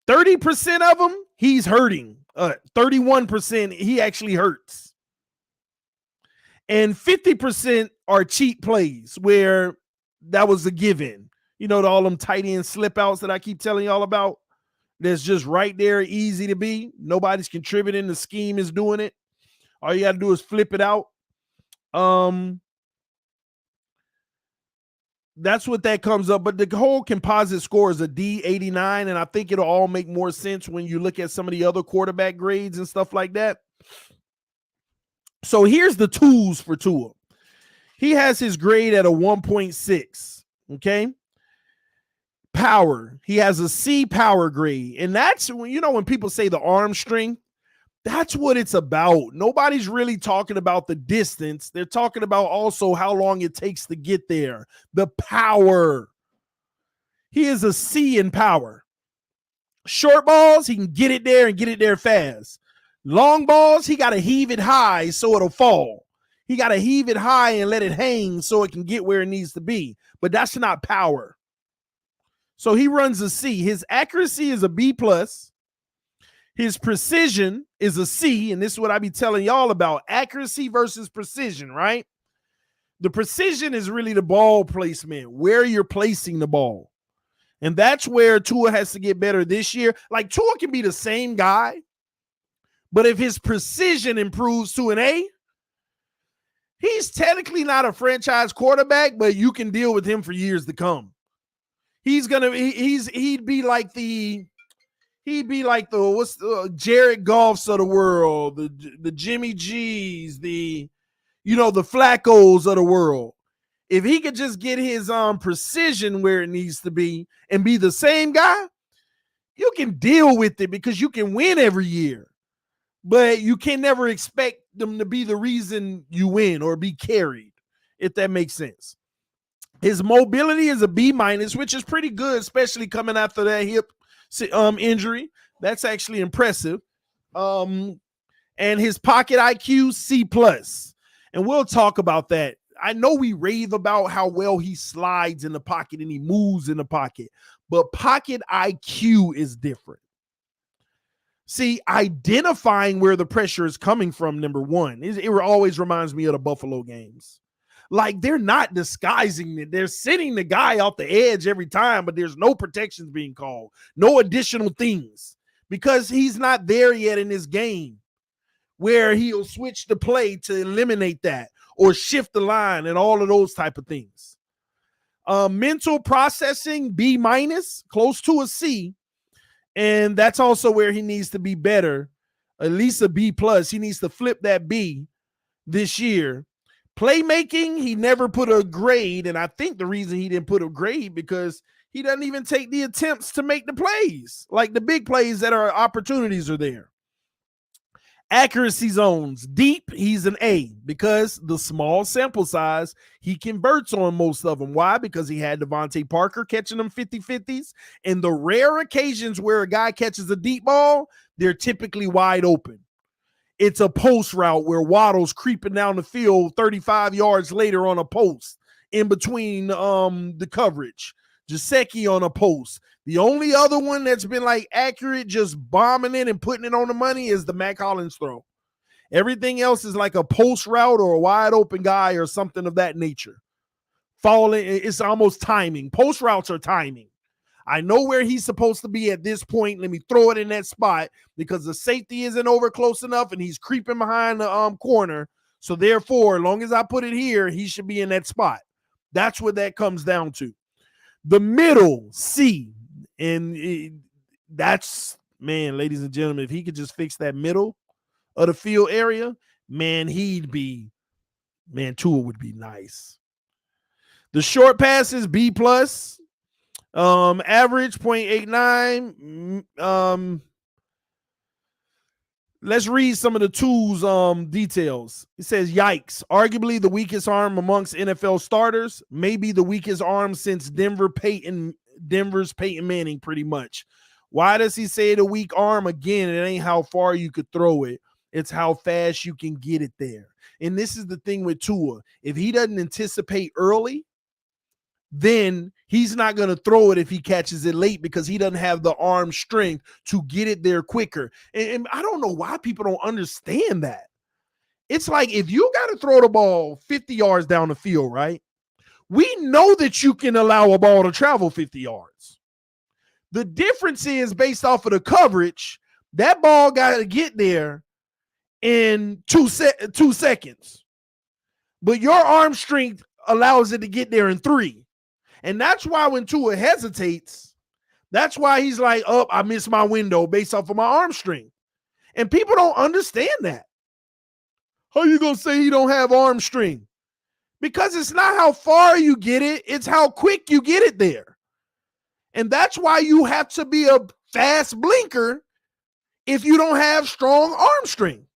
30% of them, he's hurting. 31%, he actually hurts. And 50% are cheap plays where that was a given. All them tight end slip outs that I keep telling y'all about. That's just right there, easy to be. Nobody's contributing. The scheme is doing it. All you got to do is flip it out. That's what that comes up. But the whole composite score is a D89, and I think it'll all make more sense when you look at some of the other quarterback grades and stuff like that. So here's the tools for Tua. He has his grade at a 1.6, okay? Power. He has a C power grade, and that's when people say the arm strength, that's what it's about. Nobody's really talking about the distance. They're talking about also how long it takes to get there. The power. He is a C in power. Short balls, he can get it there and get it there fast. Long balls, he got to heave it high so it'll fall. He got to heave it high and let it hang so it can get where it needs to be. But that's not power. So he runs a C. His accuracy is a B+. His precision is a C, and this is what I be telling y'all about, accuracy versus precision, right? The precision is really the ball placement, where you're placing the ball. And that's where Tua has to get better this year. Like, Tua can be the same guy, but if his precision improves to an A, he's technically not a franchise quarterback, but you can deal with him for years to come. He'd be like the Jared Goffs of the world, the Jimmy G's, the Flaccos of the world. If he could just get his precision where it needs to be and be the same guy, you can deal with it because you can win every year. But you can never expect them to be the reason you win or be carried, if that makes sense. His mobility is a B-, which is pretty good, especially coming after that hip injury. That's actually impressive. And his pocket IQ, C+. And we'll talk about that. I know we rave about how well he slides in the pocket and he moves in the pocket, but pocket IQ is different. See, identifying where the pressure is coming from, number one, it always reminds me of the Buffalo games. Like, they're not disguising it. They're sitting the guy off the edge every time, but there's no protections being called, no additional things, because he's not there yet in his game where he'll switch the play to eliminate that or shift the line and all of those type of things. Mental processing, B-, close to a C. And that's also where he needs to be better, at least a B+. He needs to flip that B this year. Playmaking, he never put a grade, and I think the reason he didn't put a grade because he doesn't even take the attempts to make the plays, like the big plays that are opportunities are there. Accuracy zones, deep, he's an A because the small sample size, he converts on most of them. Why? Because he had Devontae Parker catching them 50-50s, and the rare occasions where a guy catches a deep ball, they're typically wide open. It's a post route where Waddle's creeping down the field 35 yards later on a post in between the coverage. Gesicki on a post. The only other one that's been like accurate, just bombing it and putting it on the money is the Mac Hollins throw. Everything else is like a post route or a wide open guy or something of that nature. Falling, it's almost timing. Post routes are timing. I know where he's supposed to be at this point. Let me throw it in that spot because the safety isn't over close enough and he's creeping behind the corner. So therefore, as long as I put it here, he should be in that spot. That's what that comes down to. The middle, C. And that's, man, ladies and gentlemen, if he could just fix that middle of the field area, man, Tua would be nice. The short passes, B+. Average 0.89. Let's read some of the tools details. It says, yikes, arguably the weakest arm amongst NFL starters, maybe the weakest arm since Denver's Peyton Manning, pretty much. Why does he say the weak arm? Again, it ain't how far you could throw it. It's how fast you can get it there. And this is the thing with Tua. If he doesn't anticipate early, then he's not going to throw it if he catches it late because he doesn't have the arm strength to get it there quicker. And I don't know why people don't understand that. It's like if you got to throw the ball 50 yards down the field, right? We know that you can allow a ball to travel 50 yards. The difference is based off of the coverage, that ball got to get there in 2 seconds. But your arm strength allows it to get there in 3. And that's why when Tua hesitates, that's why he's like, oh, I missed my window based off of my arm strength. And people don't understand that. How you going to say he don't have arm strength? Because it's not how far you get it, it's how quick you get it there. And that's why you have to be a fast blinker if you don't have strong arm strength.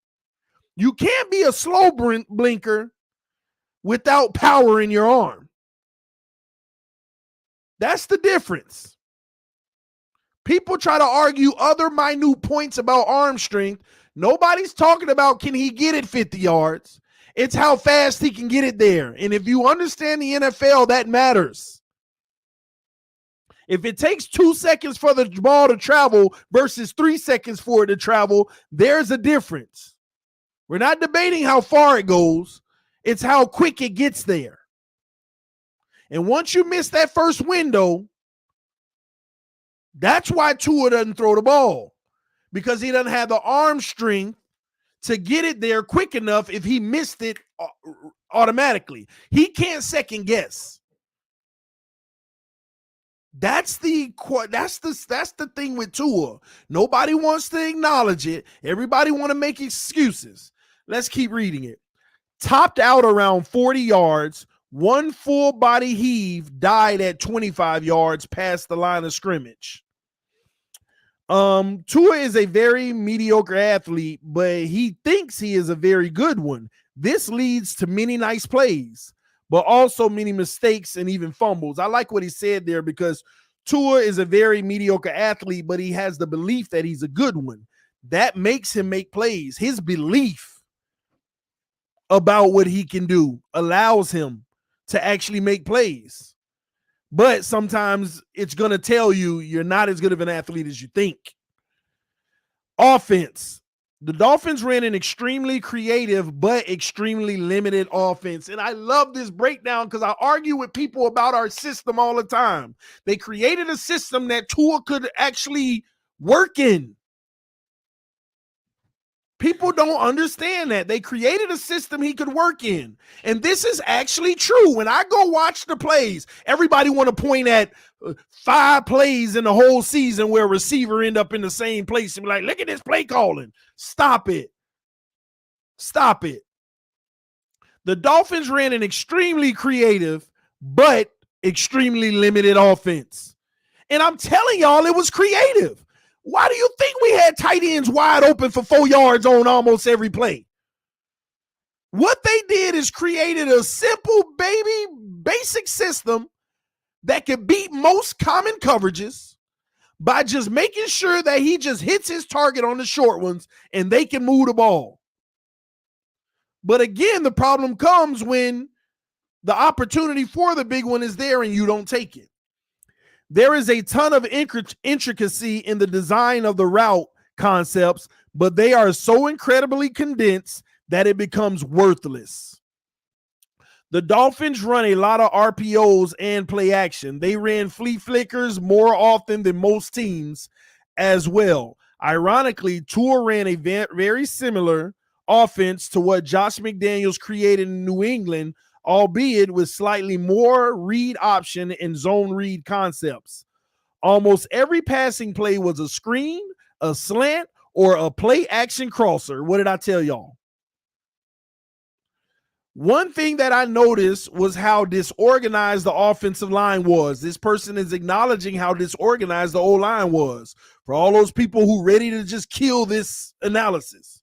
You can't be a slow blinker without power in your arm. That's the difference. People try to argue other minute points about arm strength. Nobody's talking about can he get it 50 yards. It's how fast he can get it there. And if you understand the NFL, that matters. If it takes 2 seconds for the ball to travel versus 3 seconds for it to travel, there's a difference. We're not debating how far it goes. It's how quick it gets there. And once you miss that first window, that's why Tua doesn't throw the ball, because he doesn't have the arm strength to get it there quick enough if he missed it automatically. He can't second guess. That's the thing with Tua. Nobody wants to acknowledge it. Everybody want to make excuses. Let's keep reading it. Topped out around 40 yards. One full body heave, died at 25 yards past the line of scrimmage. Tua is a very mediocre athlete, but he thinks he is a very good one. This leads to many nice plays, but also many mistakes and even fumbles. I like what he said there because Tua is a very mediocre athlete, but he has the belief that he's a good one. That makes him make plays. His belief about what he can do allows him to actually make plays. But sometimes it's going to tell you you're not as good of an athlete as you think. Offense. The Dolphins ran an extremely creative but extremely limited offense. And I love this breakdown because I argue with people about our system all the time. They created a system that Tua could actually work in. People don't understand that. They created a system he could work in. And this is actually true. When I go watch the plays, everybody want to point at 5 plays in the whole season where a receiver end up in the same place and be like, look at this play calling. Stop it. Stop it. The Dolphins ran an extremely creative but extremely limited offense. And I'm telling y'all, it was creative. Why do you think we had tight ends wide open for 4 yards on almost every play? What they did is created a simple, basic system that could beat most common coverages by just making sure that he just hits his target on the short ones and they can move the ball. But again, the problem comes when the opportunity for the big one is there and you don't take it. There is a ton of intricacy in the design of the route concepts, but they are so incredibly condensed that it becomes worthless. The Dolphins run a lot of RPOs and play action. They ran flea flickers more often than most teams as well. Ironically, Tua ran a very similar offense to what Josh McDaniels created in New England, albeit with slightly more read option and zone read concepts. Almost every passing play was a screen, a slant, or a play action crosser. What did I tell y'all? One thing that I noticed was how disorganized the offensive line was. This person is acknowledging how disorganized the O-line was. For all those people who ready to just kill this analysis,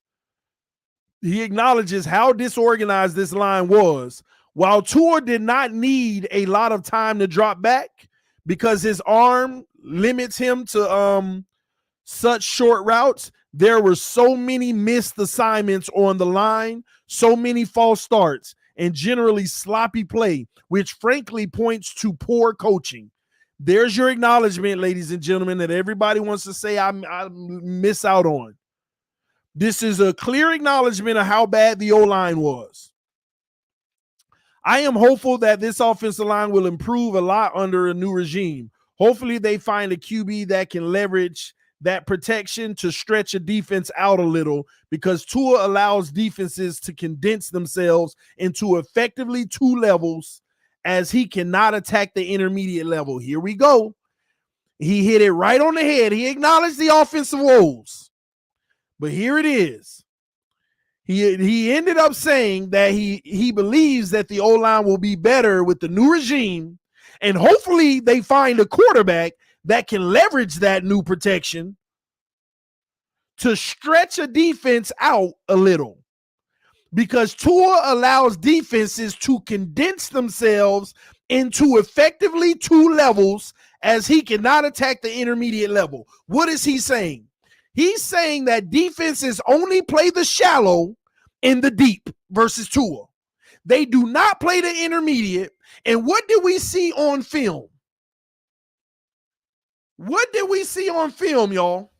he acknowledges how disorganized this line was. While Tua did not need a lot of time to drop back because his arm limits him to such short routes, there were so many missed assignments on the line, so many false starts, and generally sloppy play, which frankly points to poor coaching. There's your acknowledgement, ladies and gentlemen, that everybody wants to say I miss out on. This is a clear acknowledgement of how bad the O-line was. I am hopeful that this offensive line will improve a lot under a new regime. Hopefully they find a QB that can leverage that protection to stretch a defense out a little, because Tua allows defenses to condense themselves into effectively two levels, as he cannot attack the intermediate level. Here we go. He hit it right on the head. He acknowledged the offensive woes. But here it is. He ended up saying that he believes that the O-line will be better with the new regime, and hopefully they find a quarterback that can leverage that new protection to stretch a defense out a little, because Tua allows defenses to condense themselves into effectively two levels, as he cannot attack the intermediate level. What is he saying? He's saying that defenses only play the shallow in the deep versus Tua. They do not play the intermediate. And what did we see on film? What did we see on film, y'all?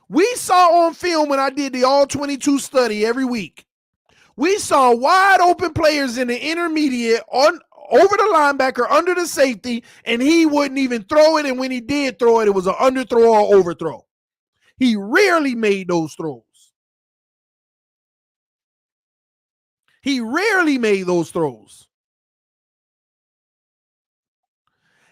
We saw on film, when I did the all 22 study every week, we saw wide open players in the intermediate on over the linebacker, under the safety, and he wouldn't even throw it. And when he did throw it, it was an underthrow or overthrow. He rarely made those throws. He rarely made those throws.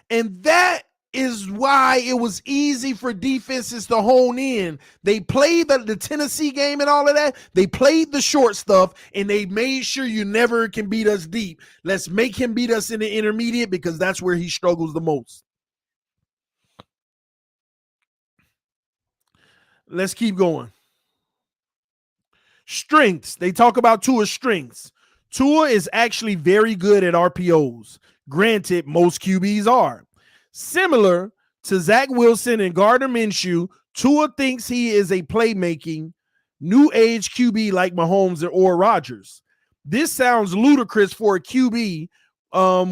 And that is why it was easy for defenses to hone in. They played the Tennessee game and all of that. They played the short stuff, and they made sure you never can beat us deep. Let's make him beat us in the intermediate, because that's where he struggles the most. Let's keep going. Strengths. They talk about Tua's strengths. Tua is actually very good at RPOs. Granted, most QBs are. Similar to Zach Wilson and Gardner Minshew, Tua thinks he is a playmaking, new age QB like Mahomes or Rodgers. This sounds ludicrous for a QB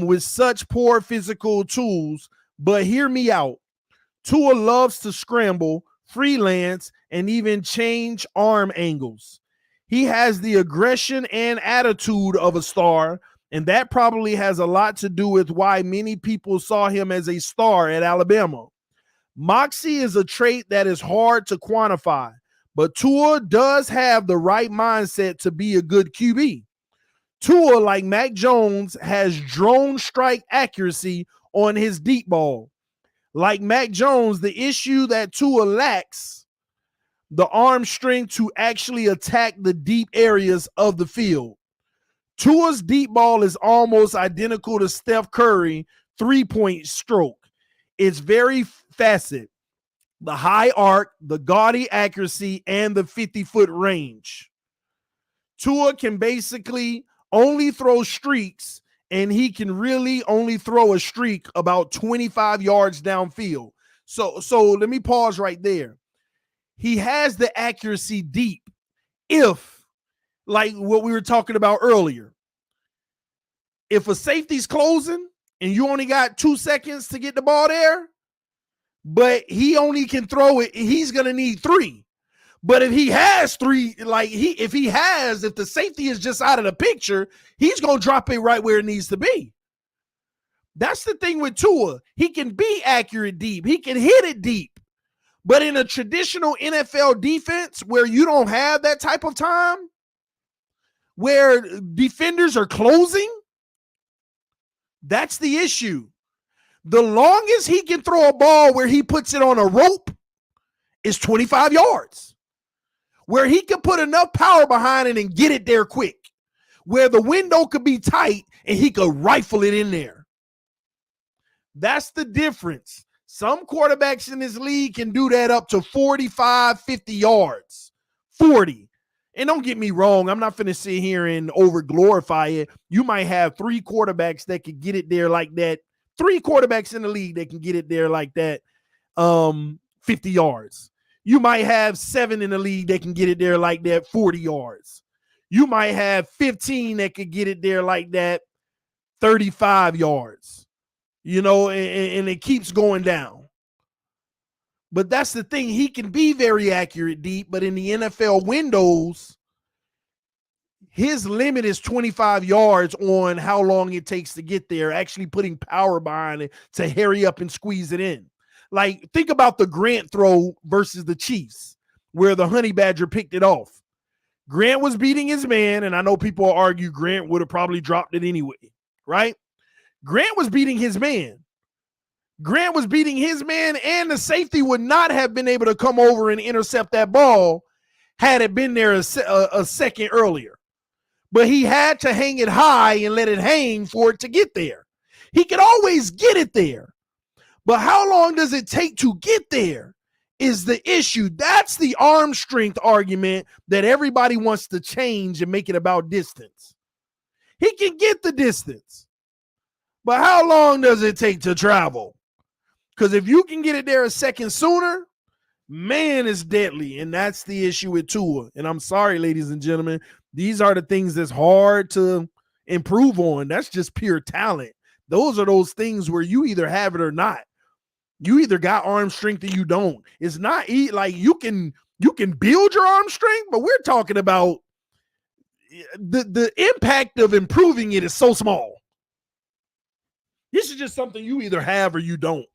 with such poor physical tools, but hear me out. Tua loves to scramble, freelance, and even change arm angles. He has the aggression and attitude of a star, and that probably has a lot to do with why many people saw him as a star at Alabama. Moxie is a trait that is hard to quantify, but Tua does have the right mindset to be a good QB. Tua, like Mac Jones, has drone strike accuracy on his deep ball. Like Mac Jones, the issue that Tua lacks the arm strength to actually attack the deep areas of the field. Tua's deep ball is almost identical to Steph Curry three-point stroke. It's very facet. The high arc, the gaudy accuracy, and the 50-foot range. Tua can basically only throw streaks, and he can really only throw a streak about 25 yards downfield. So let me pause right there. He has the accuracy deep if, like what we were talking about earlier, if a safety's closing and you only got 2 seconds to get the ball there, but he only can throw it, he's going to need 3. But if he has three, if the safety is just out of the picture, he's going to drop it right where it needs to be. That's the thing with Tua. He can be accurate deep. He can hit it deep. But in a traditional NFL defense where you don't have that type of time, where defenders are closing, that's the issue. The longest he can throw a ball where he puts it on a rope is 25 yards. Where he can put enough power behind it and get it there quick. Where the window could be tight and he could rifle it in there. That's the difference. Some quarterbacks in this league can do that up to 45, 50 yards. 40. And don't get me wrong, I'm not finna sit here and over glorify it. You might have 3 quarterbacks that can get it there like that. 3 quarterbacks in the league that can get it there like that, 50 yards. You might have 7 in the league that can get it there like that, 40 yards. You might have 15 that could get it there like that, 35 yards. You know, and it keeps going down. But that's the thing. He can be very accurate deep, but in the NFL windows, his limit is 25 yards on how long it takes to get there, actually putting power behind it to hurry up and squeeze it in. Like, think about the Grant throw versus the Chiefs, where the Honey Badger picked it off. Grant was beating his man, and I know people will argue Grant would have probably dropped it anyway, right? Grant was beating his man. Grant was beating his man, and the safety would not have been able to come over and intercept that ball had it been there a second earlier. But he had to hang it high and let it hang for it to get there. He could always get it there. But how long does it take to get there is the issue. That's the arm strength argument that everybody wants to change and make it about distance. He can get the distance. But how long does it take to travel? Because if you can get it there a second sooner, man, it's deadly. And that's the issue with Tua. And I'm sorry, ladies and gentlemen, these are the things that's hard to improve on. That's just pure talent. Those are those things where you either have it or not. You either got arm strength or you don't. It's not like you can build your arm strength, but we're talking about the impact of improving it is so small. This is just something you either have or you don't.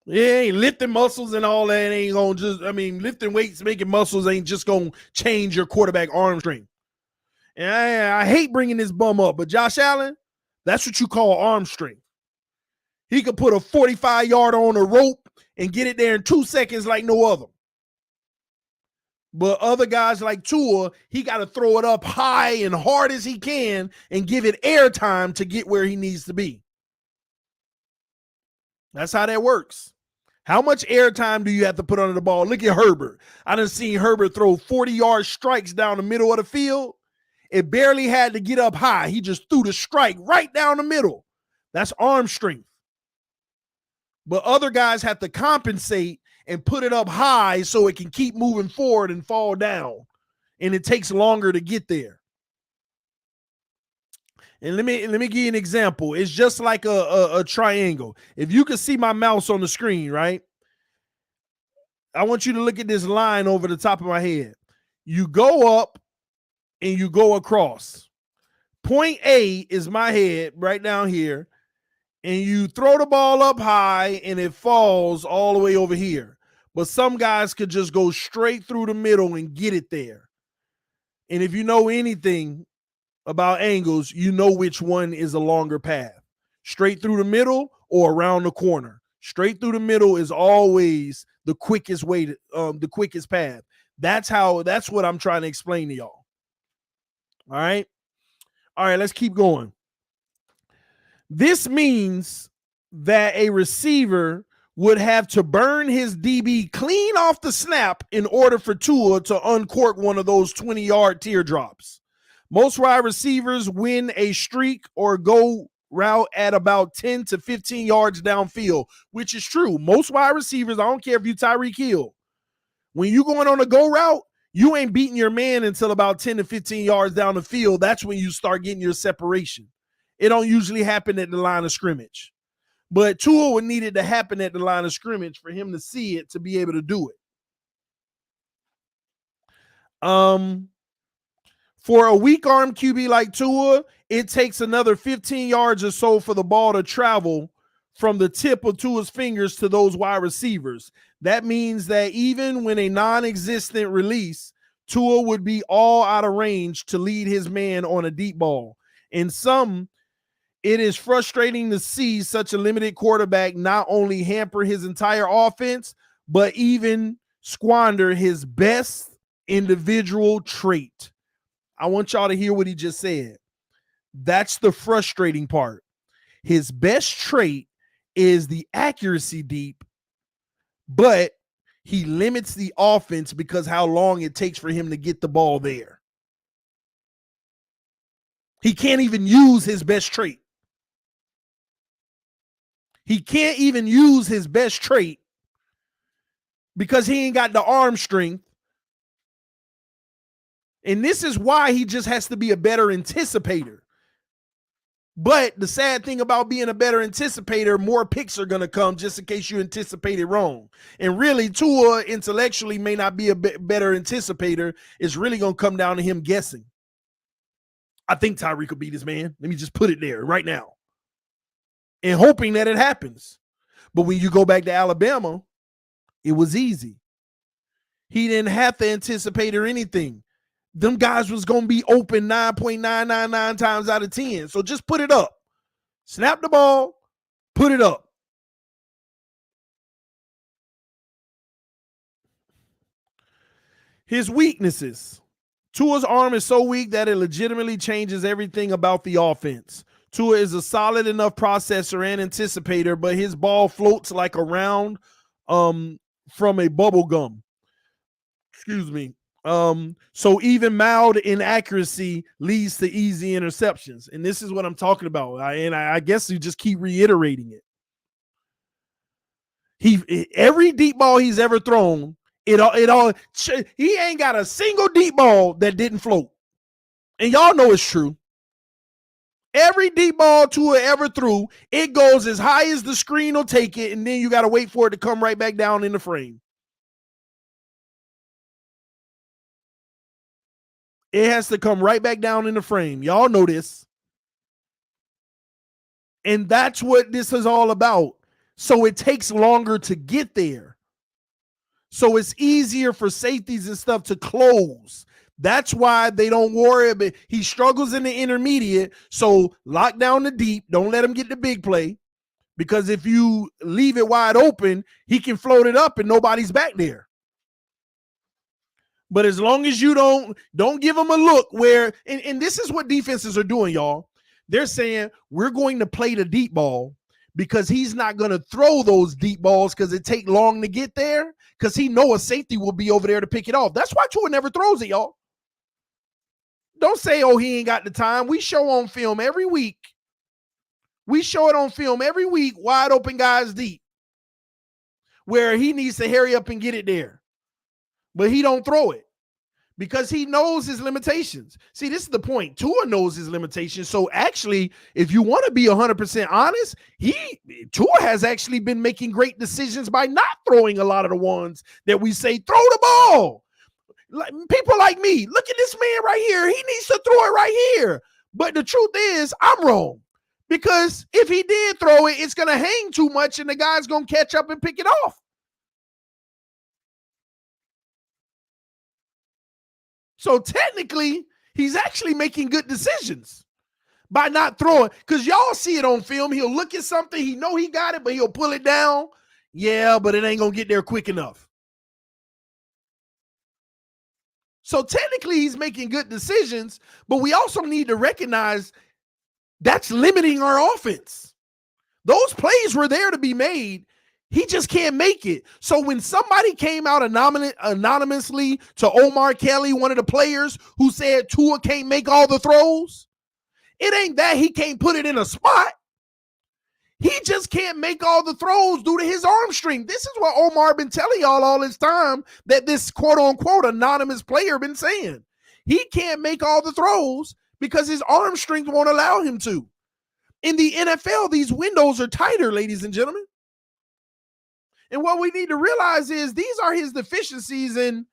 It ain't lifting muscles and all that ain't gonna lifting weights, making muscles ain't just gonna change your quarterback arm strength. And I hate bringing this bum up, but Josh Allen, that's what you call arm strength. He could put a 45-yarder on a rope and get it there in 2 seconds like no other. But other guys like Tua, he got to throw it up high and hard as he can and give it air time to get where he needs to be. That's how that works. How much air time do you have to put under the ball? Look at Herbert. I done seen Herbert throw 40-yard strikes down the middle of the field. It barely had to get up high. He just threw the strike right down the middle. That's arm strength. But other guys have to compensate and put it up high so it can keep moving forward and fall down. And it takes longer to get there. And let me give you an example. It's just like a triangle. If you can see my mouse on the screen, right? I want you to look at this line over the top of my head. You go up and you go across. Point A is my head right down here. And you throw the ball up high and it falls all the way over here. But some guys could just go straight through the middle and get it there. And if you know anything about angles, you know which one is a longer path. Straight through the middle or around the corner. Straight through the middle is always the quickest way to, the quickest path. That's what I'm trying to explain to y'all. All right, let's keep going. This means that a receiver would have to burn his DB clean off the snap in order for Tua to uncork one of those 20-yard teardrops. Most wide receivers win a streak or go route at about 10 to 15 yards downfield, which is true. Most wide receivers, I don't care if you Tyreek Hill, when you going on a go route, you ain't beating your man until about 10 to 15 yards down the field. That's when you start getting your separation. It don't usually happen at the line of scrimmage. But Tua would need it to happen at the line of scrimmage for him to see it, to be able to do it. For a weak arm QB like Tua, it takes another 15 yards or so for the ball to travel from the tip of Tua's fingers to those wide receivers. That means that even when a non-existent release, Tua would be all out of range to lead his man on a deep ball. In some, it is frustrating to see such a limited quarterback not only hamper his entire offense, but even squander his best individual trait. I want y'all to hear what he just said. That's the frustrating part. His best trait is the accuracy deep, but he limits the offense because how long it takes for him to get the ball there. He can't even use his best trait. He can't even use his best trait because he ain't got the arm strength. And this is why he just has to be a better anticipator. But the sad thing about being a better anticipator, more picks are going to come just in case you anticipated wrong. And really, Tua intellectually may not be a better anticipator. It's really going to come down to him guessing. I think Tyreek will beat this man. Let me just put it there right now. And hoping that it happens. But when you go back to Alabama, it was easy. He didn't have to anticipate or anything. Them guys was going to be open 9.999 times out of 10. So just put it up. Snap the ball, put it up. His weaknesses. Tua's arm is so weak that it legitimately changes everything about the offense. Tua is a solid enough processor and anticipator, but his ball floats like a round from a bubble gum. Excuse me. So even mild inaccuracy leads to easy interceptions. And this is what I'm talking about. I guess you just keep reiterating it. Every deep ball he's ever thrown, he ain't got a single deep ball that didn't float. And y'all know it's true. Every deep ball Tua ever threw, it goes as high as the screen will take it, and then you got to wait for it to come right back down in the frame. It has to come right back down in the frame. Y'all know this. And that's what this is all about. So it takes longer to get there. So it's easier for safeties and stuff to close. That's why they don't worry about it. He struggles in the intermediate. So lock down the deep. Don't let him get the big play. Because if you leave it wide open, he can float it up and nobody's back there. But as long as you don't give him a look where, and this is what defenses are doing, y'all. They're saying we're going to play the deep ball because he's not going to throw those deep balls because it take long to get there because he know a safety will be over there to pick it off. That's why Tua never throws it, y'all. Don't say, oh, he ain't got the time. We show on film every week. We show it on film every week, wide open guys deep, where he needs to hurry up and get it there. But he don't throw it because he knows his limitations. See, this is the point. Tua knows his limitations. So actually, if you want to be 100% honest, Tua has actually been making great decisions by not throwing a lot of the ones that we say, throw the ball. Like, people like me, look at this man right here. He needs to throw it right here. But the truth is, I'm wrong. Because if he did throw it, it's going to hang too much and the guy's going to catch up and pick it off. So technically, he's actually making good decisions by not throwing. Because y'all see it on film. He'll look at something. He know he got it, but he'll pull it down. Yeah, but it ain't going to get there quick enough. So technically, he's making good decisions. But we also need to recognize that's limiting our offense. Those plays were there to be made. He just can't make it. So when somebody came out anonymously to Omar Kelly, one of the players, who said Tua can't make all the throws, it ain't that he can't put it in a spot. He just can't make all the throws due to his arm strength. This is what Omar been telling y'all all this time that this quote-unquote anonymous player been saying. He can't make all the throws because his arm strength won't allow him to. In the NFL, these windows are tighter, ladies and gentlemen. And what we need to realize is these are his deficiencies, and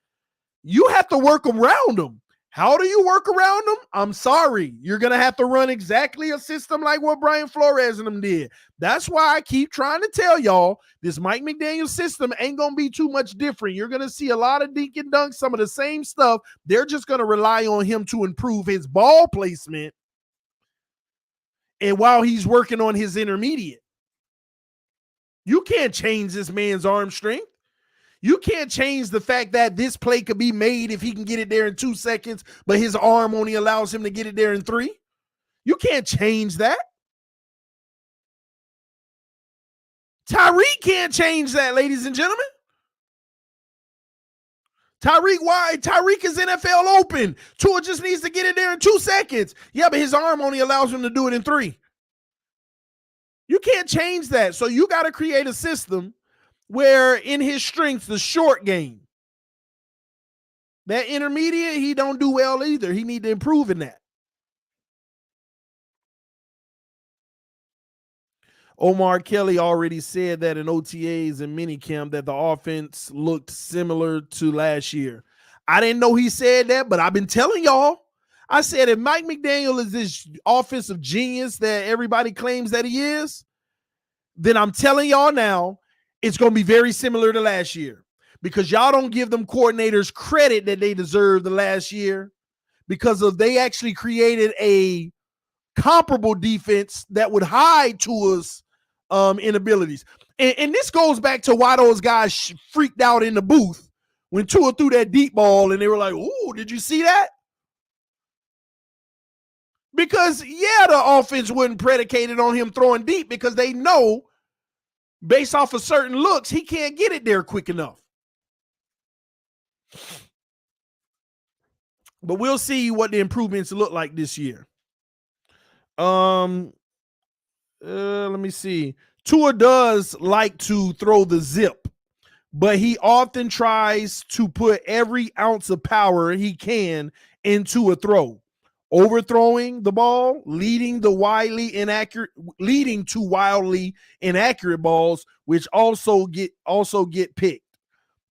you have to work around them. How do you work around them? I'm sorry. You're going to have to run exactly a system like what Brian Flores and them did. That's why I keep trying to tell y'all this Mike McDaniel system ain't going to be too much different. You're going to see a lot of dink and dunk, some of the same stuff. They're just going to rely on him to improve his ball placement and while he's working on his intermediate. You can't change this man's arm strength. You can't change the fact that this play could be made if he can get it there in 2 seconds, but his arm only allows him to get it there in 3. You can't change that. Tyreek can't change that, ladies and gentlemen. Tyreek is NFL open. Tua just needs to get it there in 2 seconds. Yeah, but his arm only allows him to do it in 3. You can't change that. So you got to create a system where in his strengths, the short game, that intermediate, he don't do well either. He need to improve in that. Omar Kelly already said that in OTAs and minicamp that the offense looked similar to last year. I didn't know he said that, but I've been telling y'all. I said if Mike McDaniel is this offensive genius that everybody claims that he is, then I'm telling y'all now, it's going to be very similar to last year because y'all don't give them coordinators credit that they deserve the last year because of they actually created a comparable defense that would hide Tua's inabilities. And this goes back to why those guys freaked out in the booth when Tua threw that deep ball and they were like, ooh, did you see that? Because, yeah, the offense wasn't predicated on him throwing deep because they know based off of certain looks, he can't get it there quick enough. But we'll see what the improvements look like this year. Let me see. Tua does like to throw the zip, but he often tries to put every ounce of power he can into a throw. Overthrowing the ball, leading to wildly inaccurate balls, which also get picked.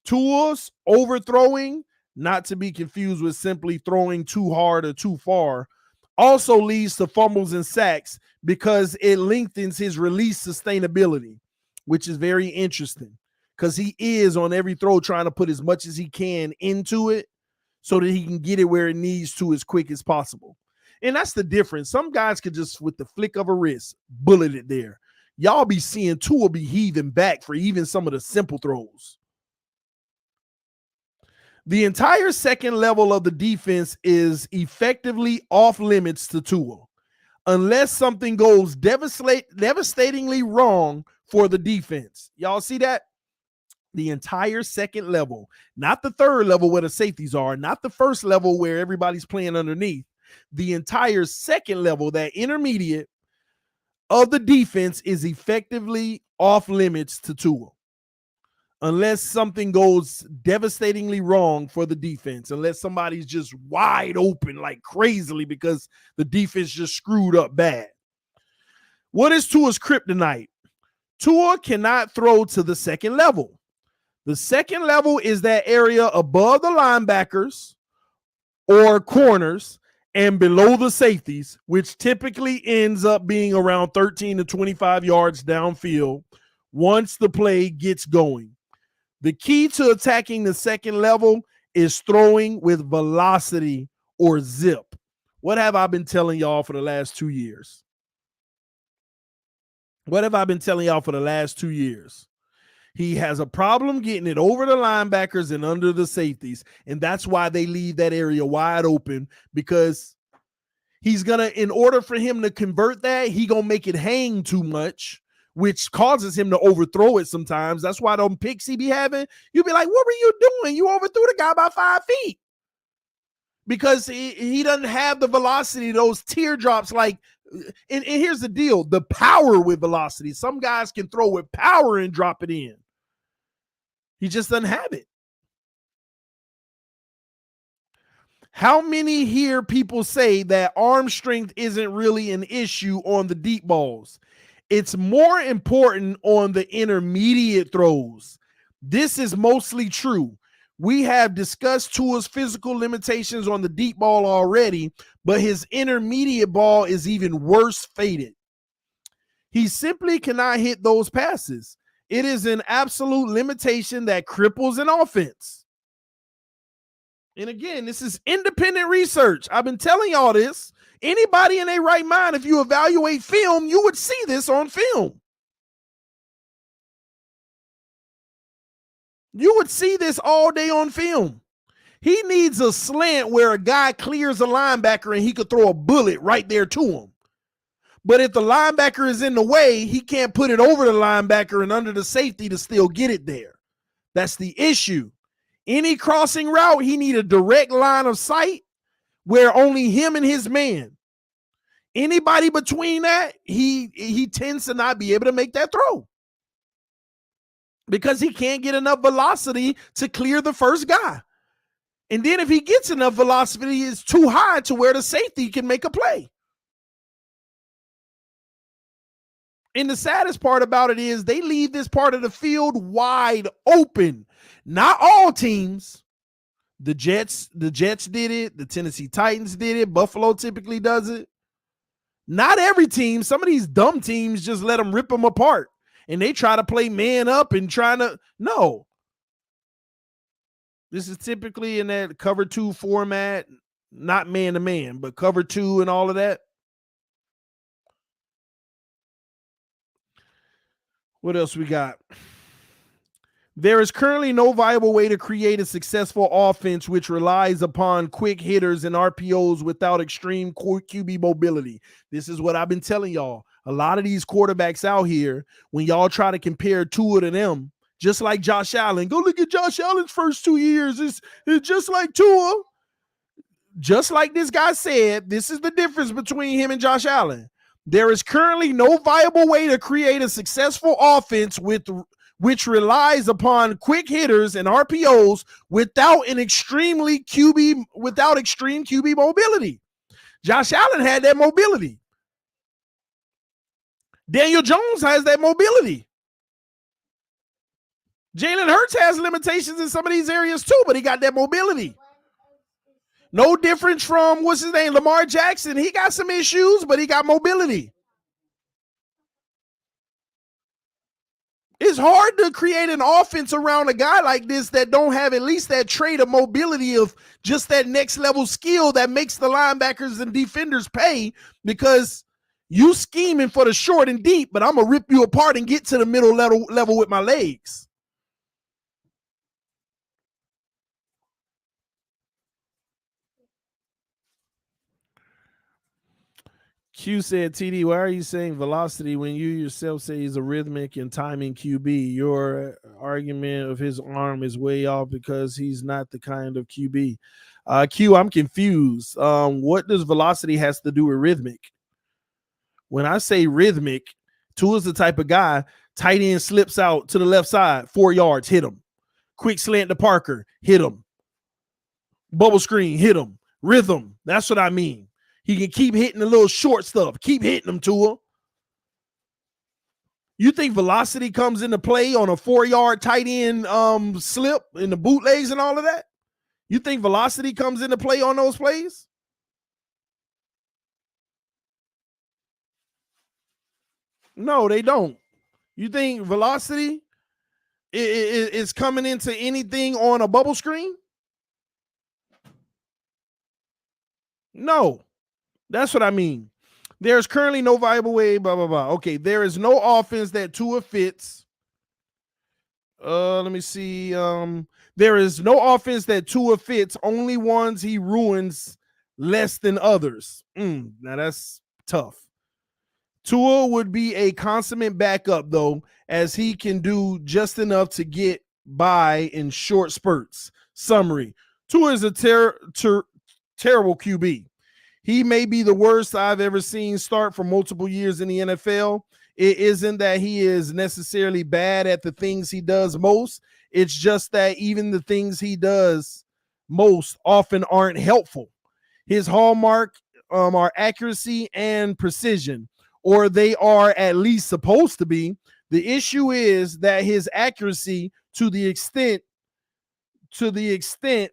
Tua's overthrowing, not to be confused with simply throwing too hard or too far, also leads to fumbles and sacks because it lengthens his release sustainability, which is very interesting because he is on every throw trying to put as much as he can into it so that he can get it where it needs to as quick as possible. And that's the difference. Some guys could just, with the flick of a wrist, bullet it there. Y'all be seeing Tua be heaving back for even some of the simple throws. The entire second level of the defense is effectively off limits to Tua, unless something goes devastatingly wrong for the defense. Y'all see that? The entire second level, not the third level where the safeties are, not the first level where everybody's playing underneath. The entire second level, that intermediate of the defense, is effectively off limits to Tua. Unless something goes devastatingly wrong for the defense, unless somebody's just wide open like crazily because the defense just screwed up bad. What is Tua's kryptonite? Tua cannot throw to the second level. The second level is that area above the linebackers or corners and below the safeties, which typically ends up being around 13 to 25 yards downfield once the play gets going. The key to attacking the second level is throwing with velocity or zip. What have I been telling y'all for the last 2 years? What have I been telling y'all for the last 2 years? He has a problem getting it over the linebackers and under the safeties, and that's why they leave that area wide open, because he's going to, in order for him to convert that, he going to make it hang too much, which causes him to overthrow it sometimes. That's why them picks he be having, you be like, what were you doing? You overthrew the guy by 5 feet. Because he doesn't have the velocity, those teardrops, like, and here's the deal, the power with velocity. Some guys can throw with power and drop it in. He just doesn't have it. How many hear people say that arm strength isn't really an issue on the deep balls? It's more important on the intermediate throws. This is mostly true. We have discussed Tua's physical limitations on the deep ball already, but his intermediate ball is even worse faded. He simply cannot hit those passes. It is an absolute limitation that cripples an offense. And again, this is independent research. I've been telling y'all this. Anybody in their right mind, if you evaluate film, you would see this on film. You would see this all day on film. He needs a slant where a guy clears a linebacker and he could throw a bullet right there to him. But if the linebacker is in the way, he can't put it over the linebacker and under the safety to still get it there. That's the issue. Any crossing route, he need a direct line of sight where only him and his man. Anybody between that, he tends to not be able to make that throw because he can't get enough velocity to clear the first guy. And then if he gets enough velocity, it's too high to where the safety can make a play. And the saddest part about it is they leave this part of the field wide open. Not all teams. The Jets did it. The Tennessee Titans did it. Buffalo typically does it. Not every team. Some of these dumb teams just let them rip them apart. And they try to play man up and trying to, no. This is typically in that cover 2 format, not man to man, but cover 2 and all of that. What else we got? There is currently no viable way to create a successful offense which relies upon quick hitters and RPOs without extreme QB mobility. This is what I've been telling y'all. A lot of these quarterbacks out here, when y'all try to compare Tua to them, just like Josh Allen, go look at Josh Allen's first 2 years. It's just like Tua. Just like this guy said, this is the difference between him and Josh Allen. There is currently no viable way to create a successful offense which relies upon quick hitters and RPOs without extreme QB mobility. Josh Allen had that mobility. Daniel Jones has that mobility. Jalen Hurts has limitations in some of these areas too, but he got that mobility. No difference from, what's his name, Lamar Jackson. He got some issues, but he got mobility. It's hard to create an offense around a guy like this that don't have at least that trait of mobility, of just that next level skill that makes the linebackers and defenders pay, because you scheming for the short and deep, but I'm going to rip you apart and get to the middle level with my legs. Q said, TD, why are you saying velocity when you yourself say he's a rhythmic and timing QB? Your argument of his arm is way off because he's not the kind of QB. Q, I'm confused. What does velocity has to do with rhythmic? When I say rhythmic, Tua's the type of guy, tight end slips out to the left side, 4 yards, hit him. Quick slant to Parker, hit him. Bubble screen, hit him. Rhythm, that's what I mean. He can keep hitting the little short stuff. Keep hitting them, Tua. You think velocity comes into play on a 4-yard tight end slip in the bootlegs and all of that? You think velocity comes into play on those plays? No, they don't. You think velocity is coming into anything on a bubble screen? No. That's what I mean. There's currently no viable way, blah, blah, blah. Okay, there is no offense that Tua fits. Let me see. There is no offense that Tua fits, only ones he ruins less than others. Now that's tough. Tua would be a consummate backup, though, as he can do just enough to get by in short spurts. Summary. Tua is a terrible QB. He may be the worst I've ever seen start for multiple years in the NFL. It isn't that he is necessarily bad at the things he does most. It's just that even the things he does most often aren't helpful. His hallmark are accuracy and precision, or they are at least supposed to be. The issue is that his accuracy, to the extent to the extent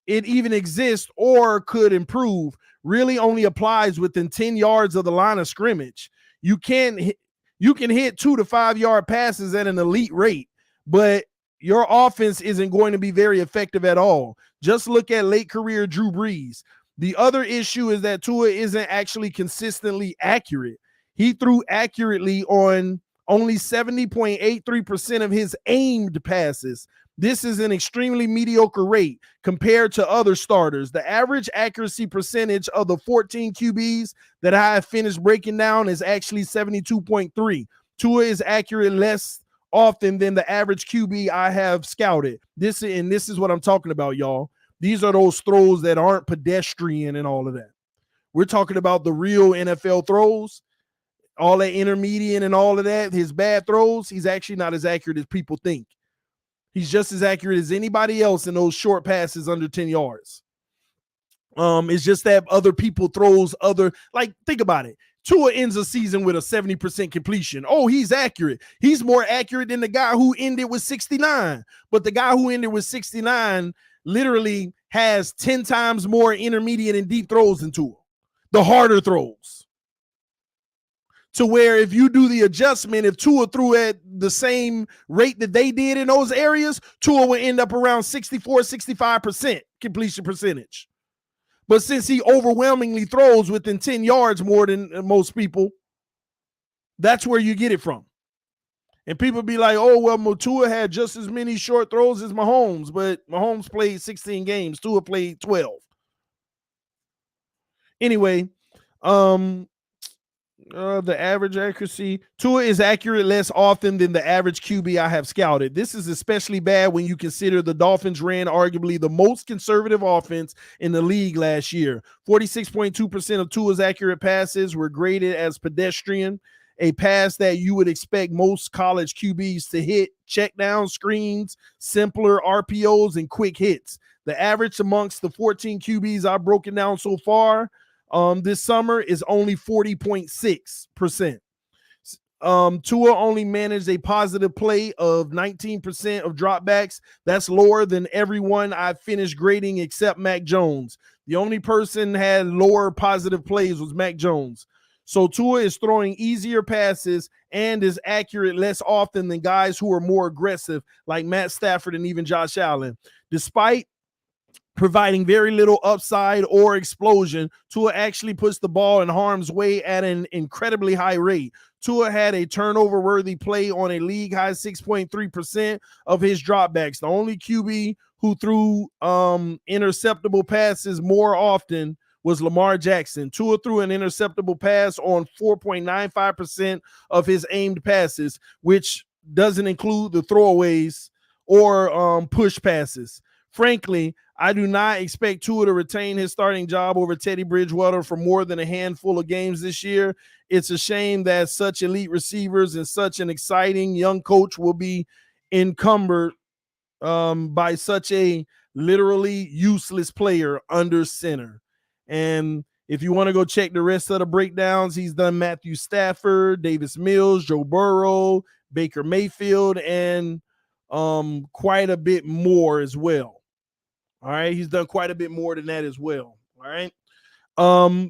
it even exists or could improve really only applies within 10 yards of the line of scrimmage. You can hit 2 to 5 yard passes at an elite rate, but your offense isn't going to be very effective at all. Just look at late career Drew Brees. The other issue is that Tua isn't actually consistently accurate. He threw accurately on only 70.83% of his aimed passes. This is an extremely mediocre rate compared to other starters. The average accuracy percentage of the 14 QBs that I have finished breaking down is actually 72.3. Tua is accurate less often than the average QB I have scouted. This is what I'm talking about, y'all. These are those throws that aren't pedestrian and all of that. We're talking about the real NFL throws, all that intermediate and all of that. His bad throws, he's actually not as accurate as people think. He's just as accurate as anybody else in those short passes under 10 yards. It's just that other people throws think about it. Tua ends a season with a 70% completion. Oh, he's accurate. He's more accurate than the guy who ended with 69. But the guy who ended with 69 literally has 10 times more intermediate and deep throws than Tua. The harder throws. To where if you do the adjustment, if Tua threw at the same rate that they did in those areas, Tua would end up around 64, 65% completion percentage. But since he overwhelmingly throws within 10 yards more than most people, that's where you get it from. And people be like, oh, well, Tua had just as many short throws as Mahomes, but Mahomes played 16 games. Tua played 12. Anyway, the average accuracy. Tua is accurate less often than the average QB I have scouted. This is especially bad when you consider the Dolphins ran arguably the most conservative offense in the league last year. 46.2% of Tua's accurate passes were graded as pedestrian, a pass that you would expect most college QBs to hit, check down screens, simpler RPOs, and quick hits. The average amongst the 14 QBs I've broken down so far this summer is only 40.6%. Tua only managed a positive play of 19% of dropbacks. That's lower than everyone I finished grading except Mac Jones. The only person had lower positive plays was Mac Jones. So Tua is throwing easier passes and is accurate less often than guys who are more aggressive like Matt Stafford and even Josh Allen. Despite providing very little upside or explosion, Tua actually puts the ball in harm's way at an incredibly high rate. Tua had a turnover-worthy play on a league-high 6.3% of his dropbacks. The only QB who threw interceptable passes more often was Lamar Jackson. Tua threw an interceptable pass on 4.95% of his aimed passes, which doesn't include the throwaways or push passes. Frankly, I do not expect Tua to retain his starting job over Teddy Bridgewater for more than a handful of games this year. It's a shame that such elite receivers and such an exciting young coach will be encumbered by such a literally useless player under center. And if you want to go check the rest of the breakdowns, he's done Matthew Stafford, Davis Mills, Joe Burrow, Baker Mayfield, and quite a bit more as well. All right, he's done quite a bit more than that as well. All right.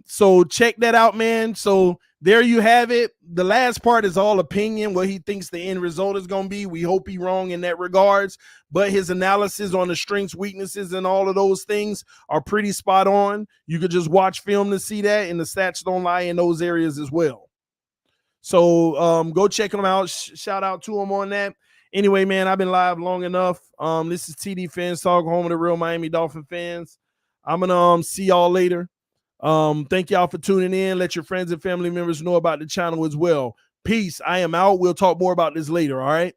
So check that out, man. So there you have it. The last part is all opinion, what he thinks the end result is going to be. We hope he's wrong in that regards, but his analysis on the strengths, weaknesses, and all of those things are pretty spot on. You could just watch film to see that, and the stats don't lie in those areas as well. So go check him out. Shout out to him on that. Anyway, man, I've been live long enough. This is TDPHINSTALK, home of the real Miami Dolphin fans. I'm going to see y'all later. Thank y'all for tuning in. Let your friends and family members know about the channel as well. Peace. I am out. We'll talk more about this later, all right?